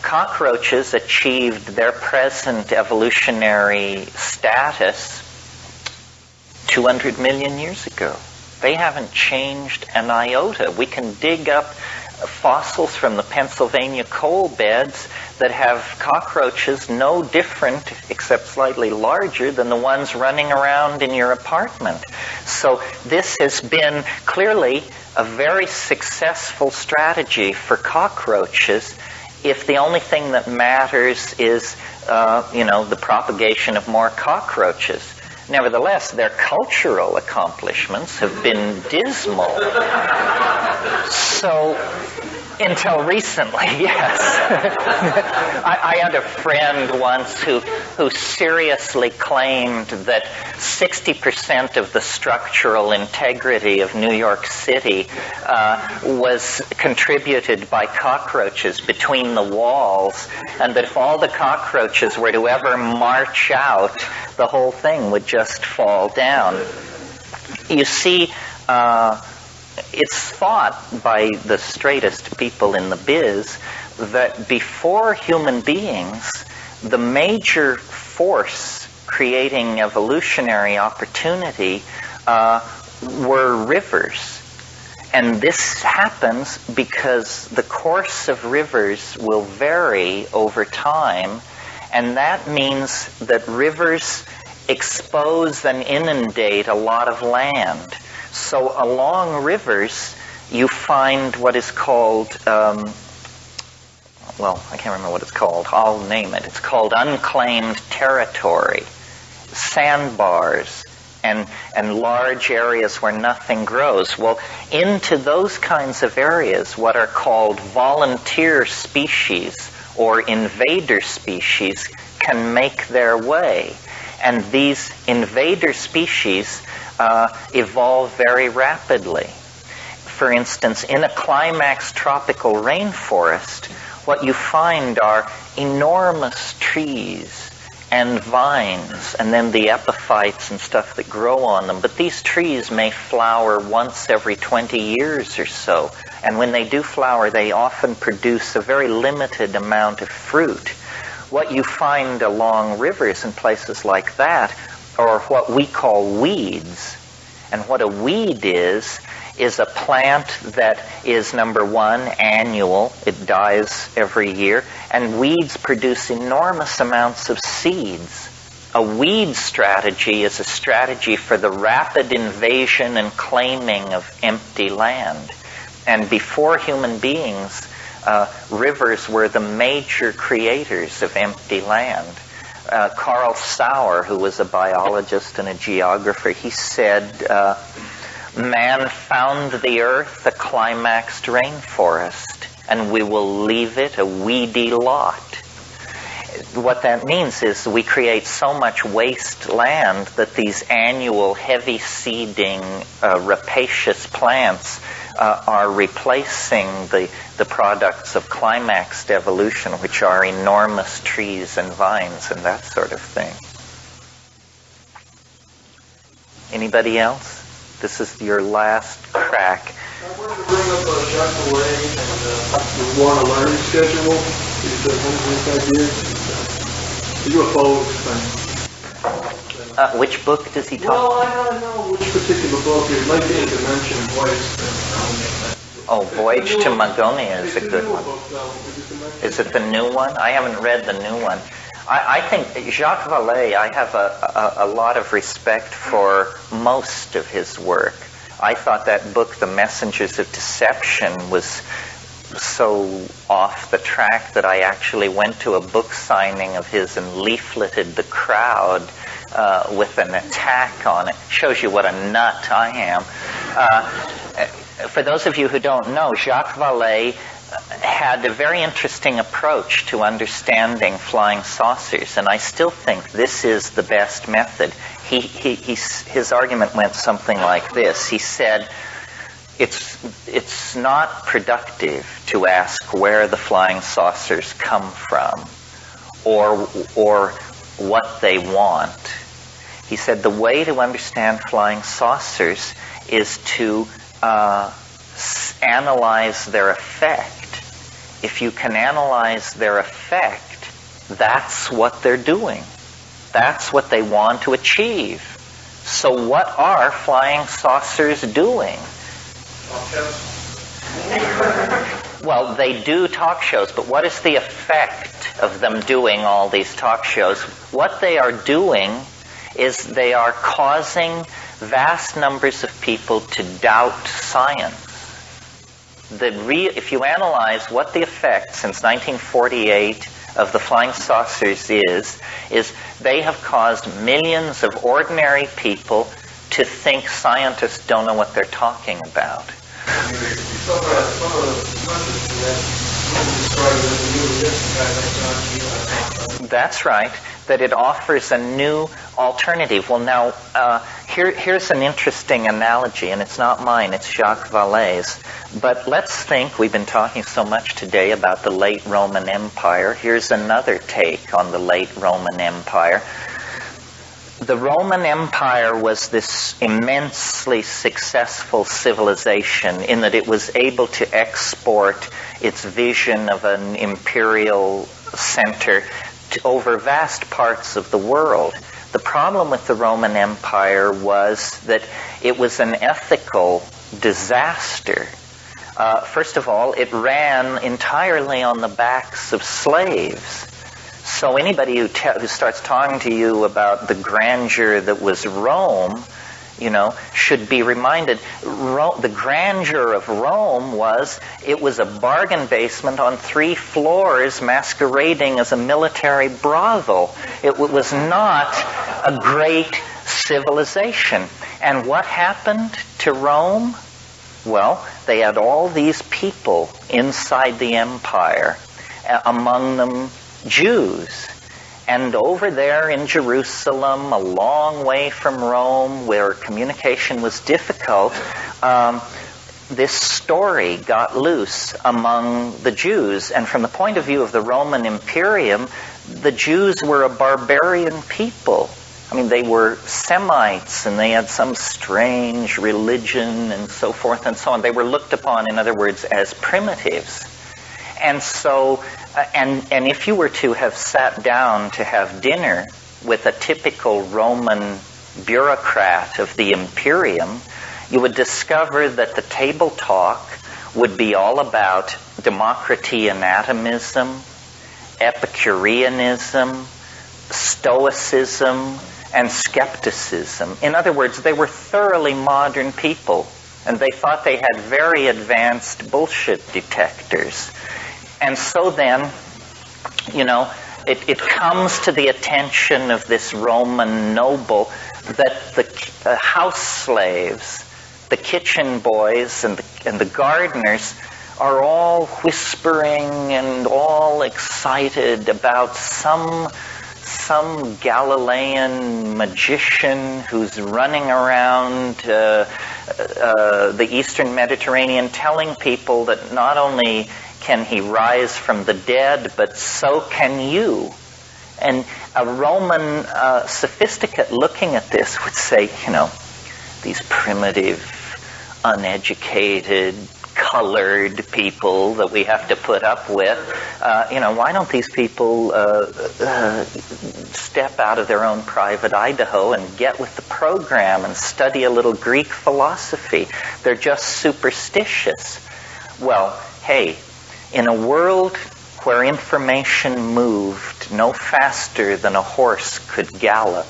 Cockroaches achieved their present evolutionary status 200 million years ago. They haven't changed an iota. We can dig up fossils from the Pennsylvania coal beds that have cockroaches no different, except slightly larger, than the ones running around in your apartment. So this has been clearly a very successful strategy for cockroaches if the only thing that matters is, the propagation of more cockroaches. Nevertheless, their cultural accomplishments have been dismal. So, until recently, yes. I had a friend once who seriously claimed that 60% of the structural integrity of New York City was contributed by cockroaches between the walls, and that if all the cockroaches were to ever march out, the whole thing would just fall down. You see, it's thought by the straightest people in the biz that before human beings, the major force creating evolutionary opportunity were rivers. And this happens because the course of rivers will vary over time, and that means that rivers expose and inundate a lot of land. So along rivers, you find what is called, I can't remember what it's called. I'll name it. It's called unclaimed territory, sandbars, and large areas where nothing grows. Well, into those kinds of areas, what are called volunteer species or invader species can make their way. And these invader species evolve very rapidly. For instance, in a climax tropical rainforest, what you find are enormous trees and vines, and then the epiphytes and stuff that grow on them. But these trees may flower once every 20 years or so. And when they do flower, they often produce a very limited amount of fruit. What you find along rivers and places like that are what we call weeds. And what a weed is is a plant that is, number one, annual. It dies every year. And weeds produce enormous amounts of seeds. A weed strategy is a strategy for the rapid invasion and claiming of empty land. And before human beings, rivers were the major creators of empty land. Carl Sauer, who was a biologist and a geographer, he said, man found the earth a climaxed rainforest, and we will leave it a weedy lot. What that means is we create so much waste land that these annual heavy seeding rapacious plants are replacing the products of climaxed evolution, which are enormous trees and vines and that sort of thing. Anybody else? This is your last crack. I wanted to bring up Jacques Vallée and the War on a Learning Schedule. One of his ideas. The UFO thing. Which book does he talk Well, I don't know which particular book. It might be a Dimension Voice. Oh, Voyage to Magonia is a good one. Is it the new one? I haven't read the new one. I think Jacques Vallée, I have a lot of respect for most of his work. I thought that book, The Messengers of Deception, was so off the track that I actually went to a book signing of his and leafleted the crowd with an attack on it. Shows you what a nut I am. For those of you who don't know, Jacques Vallée had a very interesting approach to understanding flying saucers, and I still think this is the best method. His argument went something like this. He said, it's not productive to ask where the flying saucers come from or what they want. He said the way to understand flying saucers is to analyze their effect. If you can analyze their effect, that's what they're doing. That's what they want to achieve. So what are flying saucers doing? Well, they do talk shows, but what is the effect of them doing all these talk shows? What they are doing is they are causing vast numbers of people to doubt science. If you analyze what the effect since 1948 of the flying saucers is they have caused millions of ordinary people to think scientists don't know what they're talking about. That's right, that it offers a new alternative. Well, now, here's an interesting analogy, and it's not mine, it's Jacques Vallée's. But let's think, we've been talking so much today about the late Roman Empire. Here's another take on the late Roman Empire. The Roman Empire was this immensely successful civilization in that it was able to export its vision of an imperial center over vast parts of the world. The problem with the Roman Empire was that it was an ethical disaster. First of all, it ran entirely on the backs of slaves. So anybody who starts talking to you about the grandeur that was Rome, should be reminded, the grandeur of Rome it was a bargain basement on 3 floors masquerading as a military brothel. It was not a great civilization. And what happened to Rome? Well, they had all these people inside the empire, among them Jews. And over there in Jerusalem, a long way from Rome, where communication was difficult, this story got loose among the Jews. And from the point of view of the Roman Imperium, the Jews were a barbarian people. I mean, they were Semites, and they had some strange religion and so forth and so on. They were looked upon, in other words, as primitives. And so, and if you were to have sat down to have dinner with a typical Roman bureaucrat of the Imperium, you would discover that the table talk would be all about democracy and atomism, Epicureanism, Stoicism, and skepticism. In other words, they were thoroughly modern people, and they thought they had very advanced bullshit detectors. And so then, it comes to the attention of this Roman noble that the house slaves, the kitchen boys, and the gardeners are all whispering and all excited about some Galilean magician who's running around the Eastern Mediterranean telling people that not only can he rise from the dead, but so can you. And a Roman sophisticate looking at this would say, these primitive, uneducated, colored people that we have to put up with, why don't these people step out of their own private Idaho and get with the program and study a little Greek philosophy? They're just superstitious. Well, hey, in a world where information moved no faster than a horse could gallop,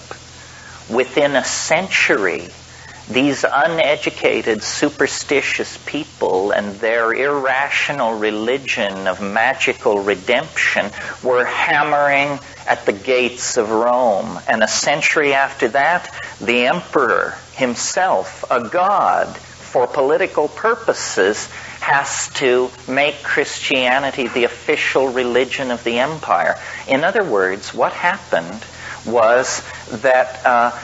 within a century, these uneducated, superstitious people and their irrational religion of magical redemption were hammering at the gates of Rome. And a century after that, the emperor himself, a god for political purposes, has to make Christianity the official religion of the empire. In other words, what happened was that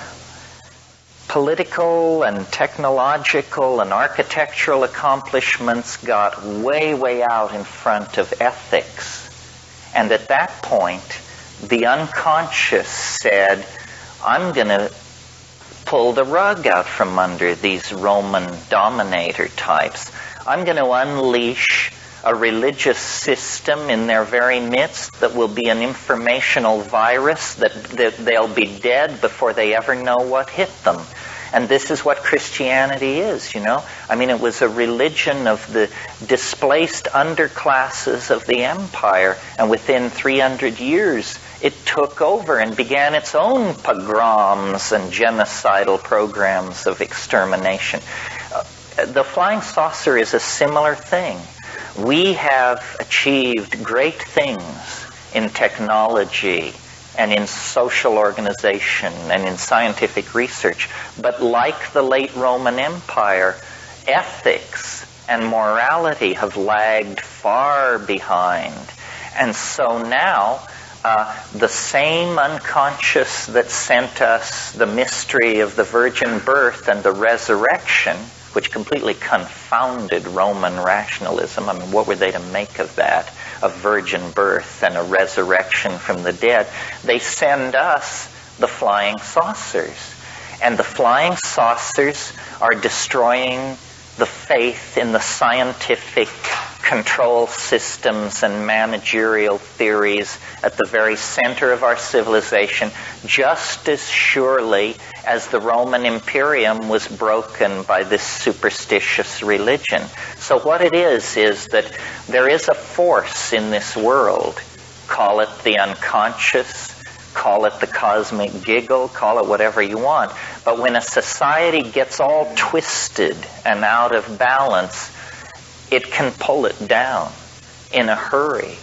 political and technological and architectural accomplishments got way, way out in front of ethics. And at that point, the unconscious said, I'm going to pull the rug out from under these Roman dominator types. I'm going to unleash a religious system in their very midst that will be an informational virus that they'll be dead before they ever know what hit them. And this is what Christianity is, it was a religion of the displaced underclasses of the empire, and within 300 years it took over and began its own pogroms and genocidal programs of extermination. The flying saucer is a similar thing. We have achieved great things in technology and in social organization and in scientific research, but like the late Roman Empire, ethics and morality have lagged far behind. And so now, the same unconscious that sent us the mystery of the virgin birth and the resurrection, which completely confounded Roman rationalism. What were they to make of that? A virgin birth and a resurrection from the dead. They send us the flying saucers. And the flying saucers are destroying the faith in the scientific control systems and managerial theories at the very center of our civilization, just as surely as the Roman Imperium was broken by this superstitious religion. So what it is that there is a force in this world, call it the unconscious, call it the cosmic giggle, call it whatever you want. But when a society gets all twisted and out of balance, it can pull it down in a hurry.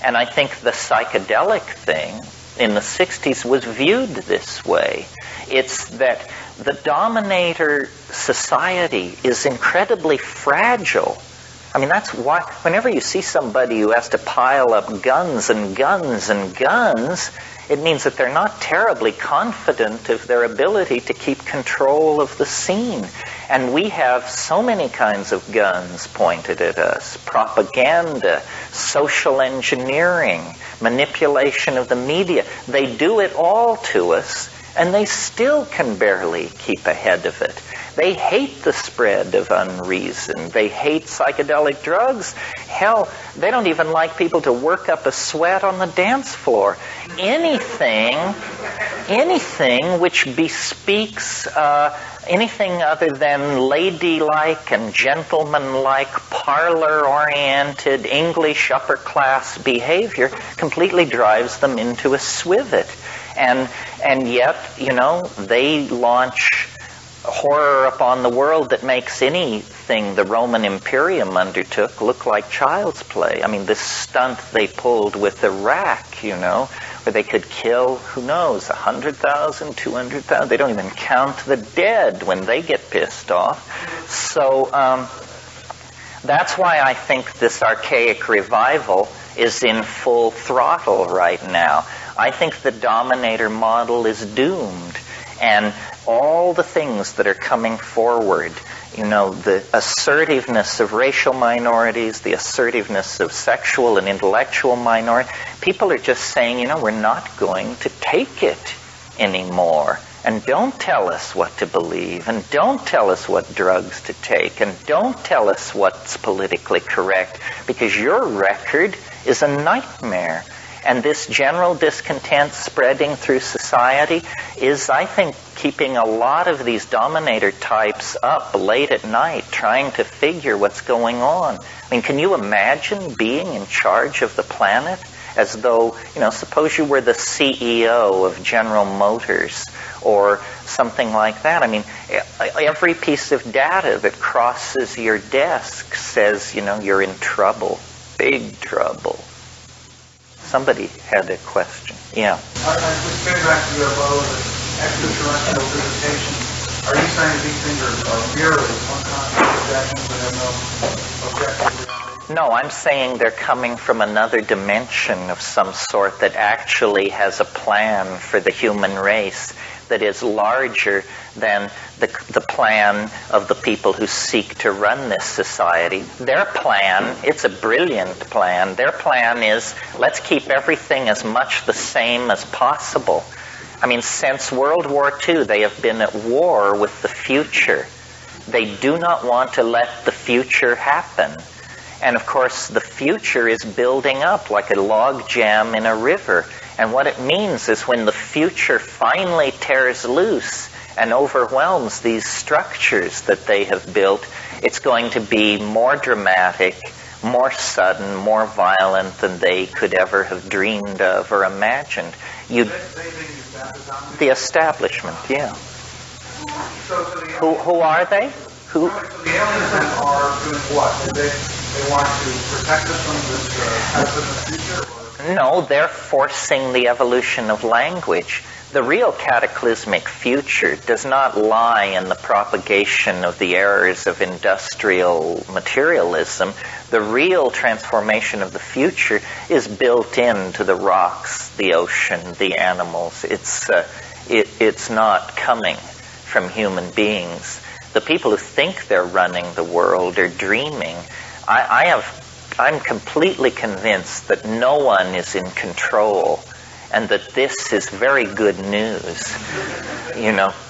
And I think the psychedelic thing in the 60s was viewed this way. It's that the dominator society is incredibly fragile. That's why whenever you see somebody who has to pile up guns and guns and guns, it means that they're not terribly confident of their ability to keep control of the scene. And we have so many kinds of guns pointed at us: propaganda, social engineering, manipulation of the media. They do it all to us, and they still can barely keep ahead of it. They hate the spread of unreason. They hate psychedelic drugs. Hell, they don't even like people to work up a sweat on the dance floor. Anything which bespeaks anything other than ladylike and gentlemanlike, parlor-oriented, English upper-class behavior completely drives them into a swivet. And yet, they launch horror upon the world that makes anything the Roman Imperium undertook look like child's play. I mean, this stunt they pulled with Iraq, where they could kill, who knows, 100,000, 200,000. They don't even count the dead when they get pissed off. So that's why I think this archaic revival is in full throttle right now. I think the dominator model is doomed. And all the things that are coming forward, the assertiveness of racial minorities, the assertiveness of sexual and intellectual minorities, people are just saying, we're not going to take it anymore. And don't tell us what to believe, and don't tell us what drugs to take, and don't tell us what's politically correct, because your record is a nightmare. And this general discontent spreading through society is, I think, keeping a lot of these dominator types up late at night trying to figure what's going on. I mean, can you imagine being in charge of the planet as though, suppose you were the CEO of General Motors or something like that. I mean, every piece of data that crosses your desk says, you're in trouble, big trouble. Somebody had a question. Yeah. I was getting back to your abode and extraterrestrial visitation. Are you saying these things are merely unconscious projections that have no objective reality? No, I'm saying they're coming from another dimension of some sort that actually has a plan for the human race that is larger than the plan of the people who seek to run this society. Their plan, it's a brilliant plan. Their plan is, let's keep everything as much the same as possible. I mean, since World War II, they have been at war with the future. They do not want to let the future happen. And of course, the future is building up like a log jam in a river. And what it means is when the future finally tears loose and overwhelms these structures that they have built, it's going to be more dramatic, more sudden, more violent than they could ever have dreamed of or imagined. The establishment, yeah. Who are they? Who? So the aliens then are doing what? They want to protect us from this pessimist future? No, they're forcing the evolution of language. The real cataclysmic future does not lie in the propagation of the errors of industrial materialism. The real transformation of the future is built into the rocks, the ocean, the animals. It's not coming from human beings. The people who think they're running the world are dreaming. I'm completely convinced that no one is in control and that this is very good news.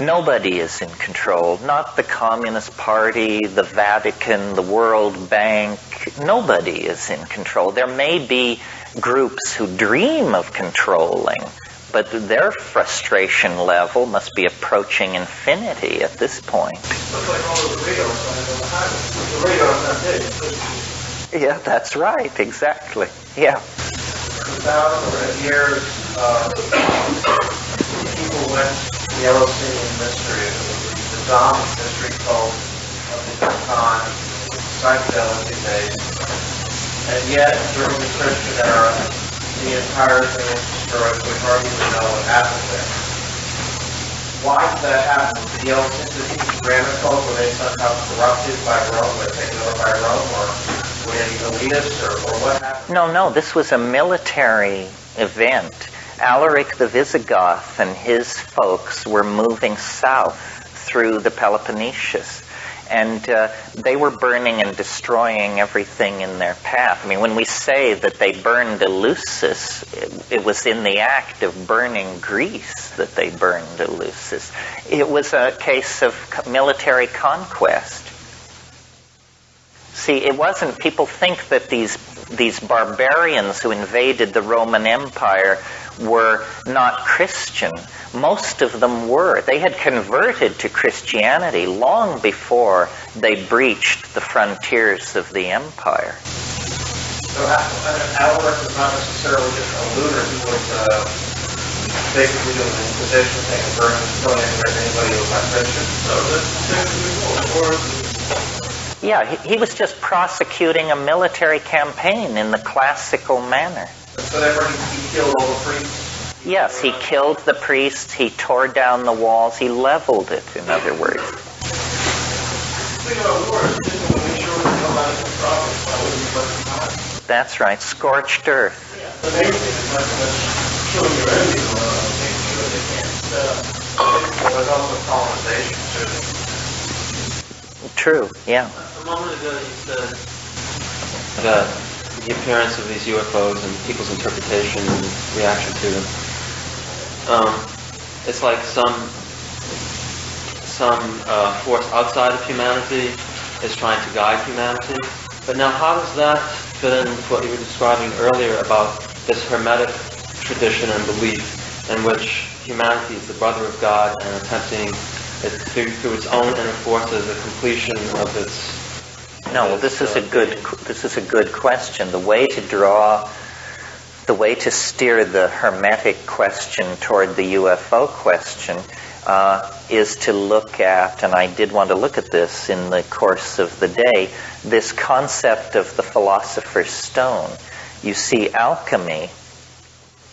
Nobody is in control. Not the Communist Party, the Vatican, the World Bank. Nobody is in control. There may be groups who dream of controlling, but their frustration level must be approaching infinity at this point. Looks like all of the radars on the highway. The radar's not dead. Yeah, that's right, exactly. Yeah. For thousands of years, people went to the Eleusinian mystery, the dominant mystery cult of the time, psychedelic days. And yet, during the Christian era, the entire thing was destroyed. We hardly even know what happened there. Why did that happen? Did the Eleusinian Granite cult, were they somehow corrupted by Rome, or taken over by Rome, or were they elitists, or what happened? No, this was a military event. Alaric the Visigoth and his folks were moving south through the Peloponnesus. And they were burning and destroying everything in their path. I mean, when we say that they burned Eleusis, it was in the act of burning Greece that they burned Eleusis. It was a case of military conquest. See, it wasn't, people think that these barbarians who invaded the Roman Empire were not Christian. Most of them were. They had converted to Christianity long before they breached the frontiers of the empire. So Alaric was not necessarily just a looter who was basically doing an inquisition thing and throwing anybody who was not Christian. So that's Yeah, he was just prosecuting a military campaign in the classical manner. So therefore he killed all the priests? Yes, he killed the priests, he tore down the walls, he leveled it, in other words. Speaking about wars, we didn't want to make sure we know how to profit. That would be working hard. That's right, scorched earth. The main thing is not so much killing your enemies, making sure they can't Well, there's also colonization, too. True, yeah. A moment ago you said that the appearance of these UFOs and people's interpretation and reaction to them, it's like some force outside of humanity is trying to guide humanity. But now how does that fit in with what you were describing earlier about this Hermetic tradition and belief in which humanity is the brother of God and attempting it through its own inner forces the completion of its... No, well, this is a good question. The way to steer the Hermetic question toward the UFO question is to look at, and I did want to look at this in the course of the day, this concept of the philosopher's stone. You see, alchemy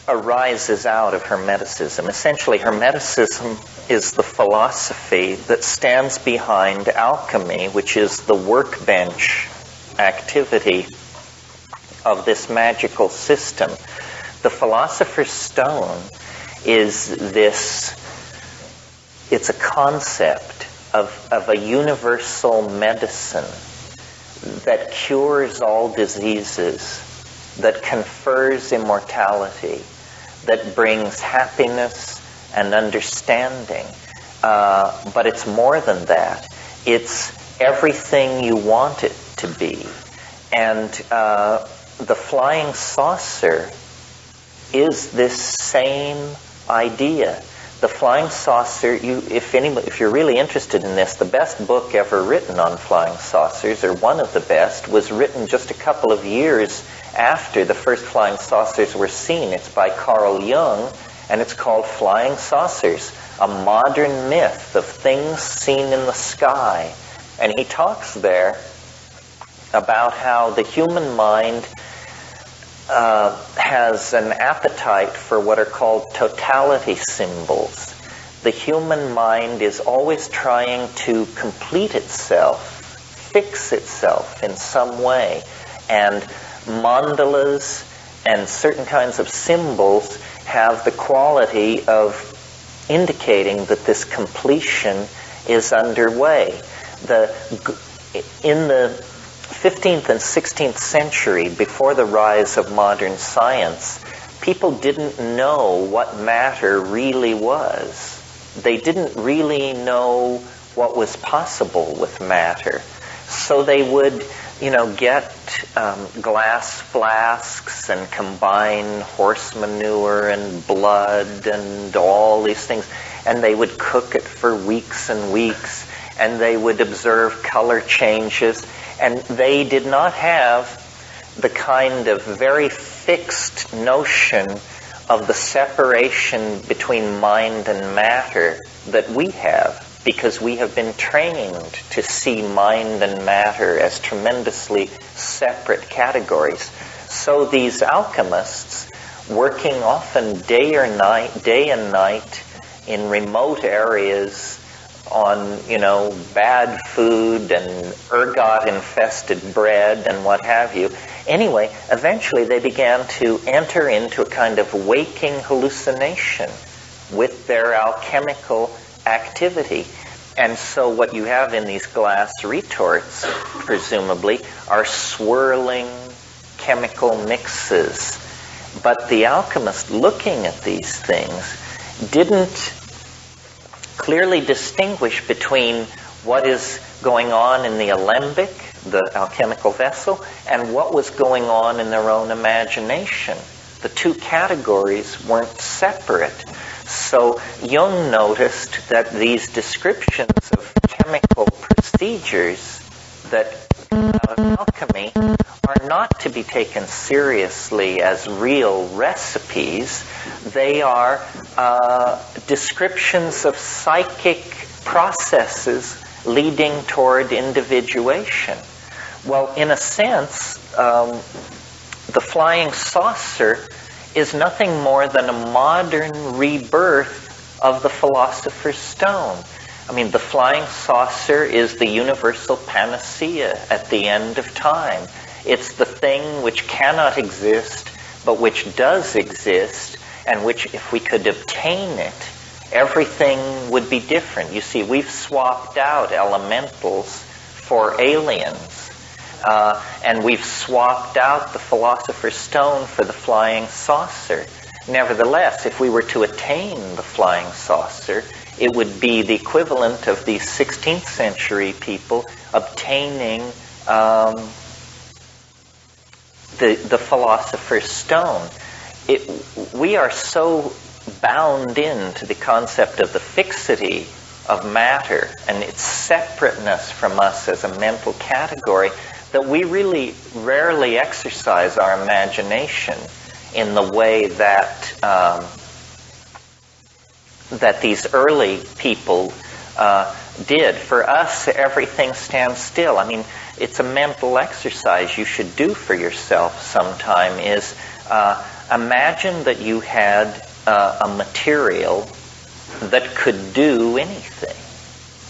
arises out of Hermeticism. Essentially, Hermeticism is the philosophy that stands behind alchemy, which is the workbench activity of this magical system. The philosopher's stone is it's a concept of a universal medicine that cures all diseases, that confers immortality, that brings happiness and understanding. But it's more than that. It's everything you want it to be. And the flying saucer is this same idea. The flying saucer, if you're really interested in this, the best book ever written on flying saucers, or one of the best, was written just a couple of years after the first flying saucers were seen. It's by Carl Jung, and it's called Flying Saucers, a modern myth of things seen in the sky. And he talks there about how the human mind has an appetite for what are called totality symbols. The human mind is always trying to complete itself, fix itself in some way. And mandalas and certain kinds of symbols have the quality of indicating that this completion is underway. In the 15th and 16th century, before the rise of modern science, people didn't know what matter really was. They didn't really know what was possible with matter. So they would, get glass flasks and combine horse manure and blood and all these things, and they would cook it for weeks and weeks, and they would observe color changes, and they did not have the kind of very fixed notion of the separation between mind and matter that we have, because we have been trained to see mind and matter as tremendously separate categories. So these alchemists, working often day and night in remote areas on, bad food and ergot-infested bread and what have you. Anyway, eventually they began to enter into a kind of waking hallucination with their alchemical activity. And so what you have in these glass retorts, presumably, are swirling chemical mixes. But the alchemist, looking at these things, didn't clearly distinguish between what is going on in the alembic, the alchemical vessel, and what was going on in their own imagination. The two categories weren't separate. So Jung noticed that these descriptions of chemical procedures that alchemy are not to be taken seriously as real recipes. They are descriptions of psychic processes leading toward individuation. Well, in a sense, the flying saucer is nothing more than a modern rebirth of the Philosopher's Stone. I mean, the flying saucer is the universal panacea at the end of time. It's the thing which cannot exist, but which does exist, and which, if we could obtain it, everything would be different. You see, we've swapped out elementals for aliens, and we've swapped out the Philosopher's Stone for the flying saucer. Nevertheless, if we were to attain the flying saucer, it would be the equivalent of these 16th century people obtaining the Philosopher's Stone. We are so bound into the concept of the fixity of matter and its separateness from us as a mental category that we really rarely exercise our imagination in the way that that these early people did. For us, everything stands still. I mean, it's a mental exercise you should do for yourself sometime, is imagine that you had a material that could do anything.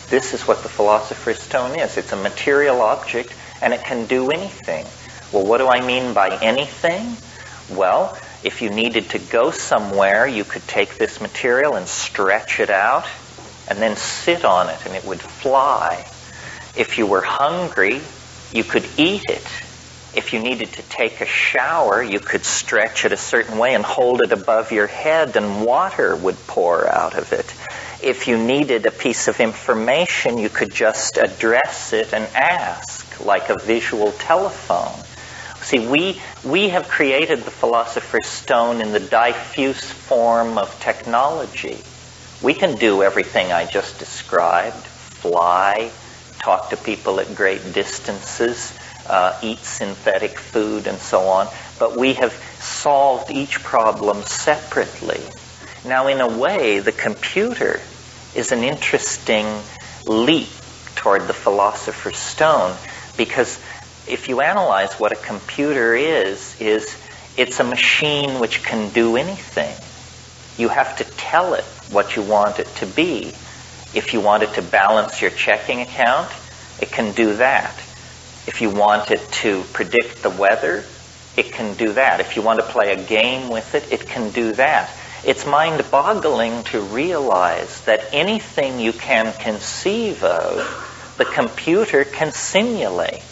This is what the Philosopher's Stone is. It's a material object, and it can do anything. Well, what do I mean by anything? Well, if you needed to go somewhere, you could take this material and stretch it out and then sit on it and it would fly. If you were hungry, you could eat it. If you needed to take a shower, you could stretch it a certain way and hold it above your head and water would pour out of it. If you needed a piece of information, you could just address it and ask, like a visual telephone. See, we have created the Philosopher's Stone in the diffuse form of technology. We can do everything I just described: fly, talk to people at great distances, eat synthetic food, and so on. But we have solved each problem separately. Now, in a way, the computer is an interesting leap toward the Philosopher's Stone, because if you analyze what a computer is it's a machine which can do anything. You have to tell it what you want it to be. If you want it to balance your checking account, it can do that. If you want it to predict the weather, it can do that. If you want to play a game with it, it can do that. It's mind-boggling to realize that anything you can conceive of, the computer can simulate.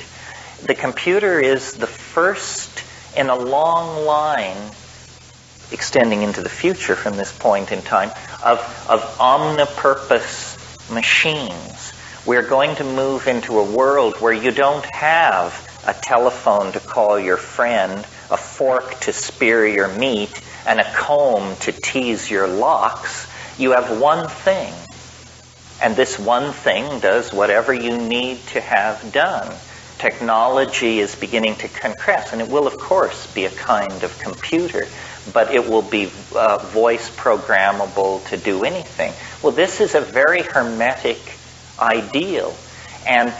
The computer is the first in a long line, extending into the future from this point in time, of omnipurpose machines. We're going to move into a world where you don't have a telephone to call your friend, a fork to spear your meat, and a comb to tease your locks. You have one thing, and this one thing does whatever you need to have done. Technology is beginning to compress, and it will, of course, be a kind of computer, but it will be voice programmable to do anything. Well, this is a very hermetic ideal, and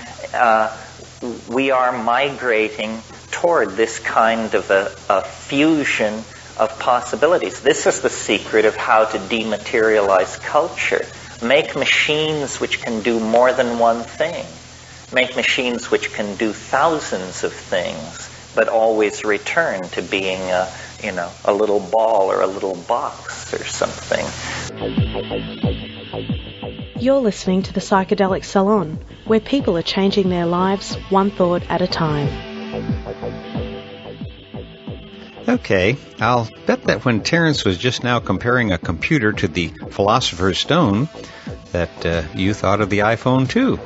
we are migrating toward this kind of a fusion of possibilities. This is the secret of how to dematerialize culture. Make machines which can do more than one thing. Make machines which can do thousands of things, but always return to being a little ball or a little box or something. You're listening to the Psychedelic Salon, where people are changing their lives one thought at a time. Okay, I'll bet that when Terence was just now comparing a computer to the Philosopher's Stone, that you thought of the iPhone too.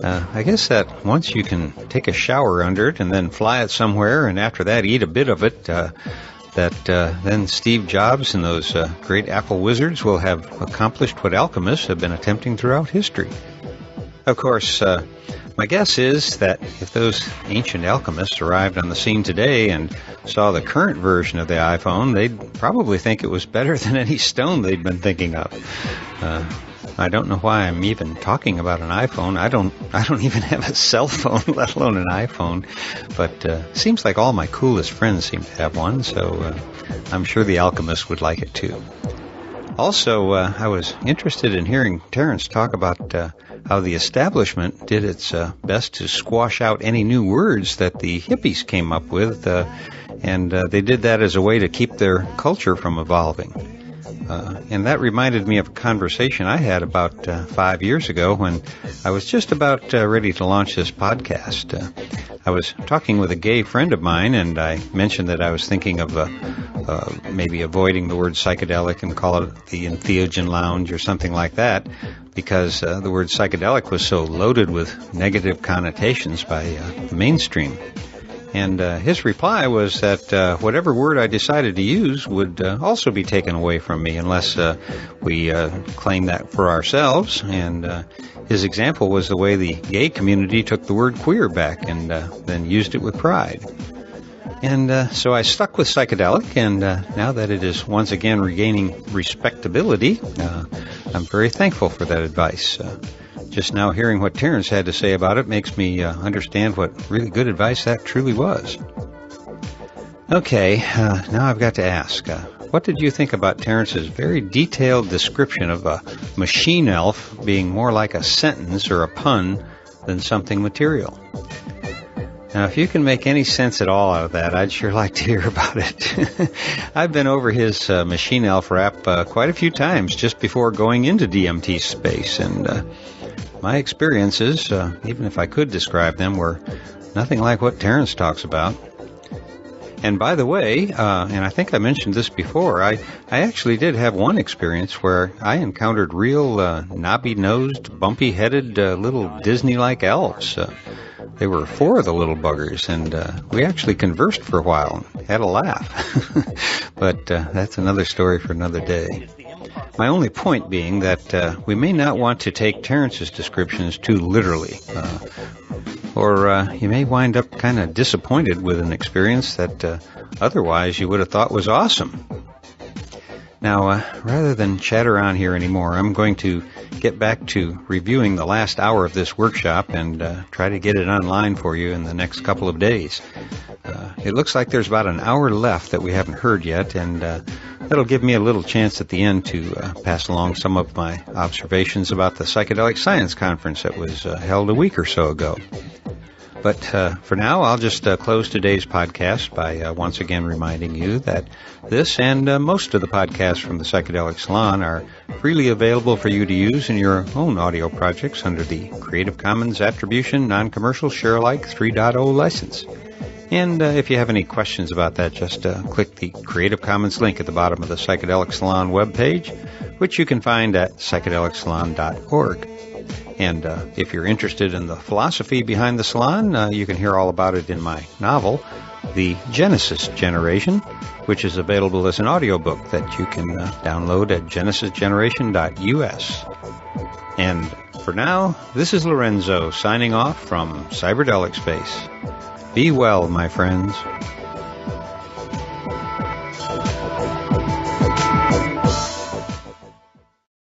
I guess that once you can take a shower under it and then fly it somewhere, and after that eat a bit of it, that then Steve Jobs and those great Apple wizards will have accomplished what alchemists have been attempting throughout history. Of course, my guess is that if those ancient alchemists arrived on the scene today and saw the current version of the iPhone, they'd probably think it was better than any stone they'd been thinking of. I don't know why I'm even talking about an iPhone. I don't even have a cell phone, let alone an iPhone. But seems like all my coolest friends seem to have one, so I'm sure the alchemists would like it too. Also, I was interested in hearing Terence talk about how the establishment did its best to squash out any new words that the hippies came up with, and they did that as a way to keep their culture from evolving. And that reminded me of a conversation I had about 5 years ago when I was just about ready to launch this podcast. I was talking with a gay friend of mine, and I mentioned that I was thinking of maybe avoiding the word psychedelic and call it the entheogen lounge or something like that, because the word psychedelic was so loaded with negative connotations by the mainstream. And his reply was that whatever word I decided to use would also be taken away from me unless we claim that for ourselves. And his example was the way the gay community took the word queer back and then used it with pride. And so I stuck with psychedelic, and now that it is once again regaining respectability, I'm very thankful for that advice. Just now hearing what Terence had to say about it makes me understand what really good advice that truly was. Okay, now I've got to ask, what did you think about Terence's very detailed description of a machine elf being more like a sentence or a pun than something material? Now, if you can make any sense at all out of that, I'd sure like to hear about it. I've been over his machine elf rap quite a few times just before going into DMT space, and my experiences, even if I could describe them, were nothing like what Terence talks about. And by the way, and I think I mentioned this before, I actually did have one experience where I encountered real knobby-nosed, bumpy-headed little Disney-like elves. They were 4 of the little buggers, and we actually conversed for a while and had a laugh. But that's another story for another day. My only point being that we may not want to take Terence's descriptions too literally, or you may wind up kind of disappointed with an experience that otherwise you would have thought was awesome. Now, rather than chatter on here anymore, I'm going to get back to reviewing the last hour of this workshop and try to get it online for you in the next couple of days. It looks like there's about an hour left that we haven't heard yet, and that'll give me a little chance at the end to pass along some of my observations about the Psychedelic Science Conference that was held a week or so ago. But for now, I'll just close today's podcast by once again reminding you that this and most of the podcasts from the Psychedelic Salon are freely available for you to use in your own audio projects under the Creative Commons Attribution Non-Commercial Share-alike 3.0 license. And if you have any questions about that, just click the Creative Commons link at the bottom of the Psychedelic Salon webpage, which you can find at psychedelicsalon.org. And if you're interested in the philosophy behind the salon, you can hear all about it in my novel, The Genesis Generation, which is available as an audiobook that you can download at genesisgeneration.us. And for now, this is Lorenzo signing off from Cyberdelic Space. Be well, my friends.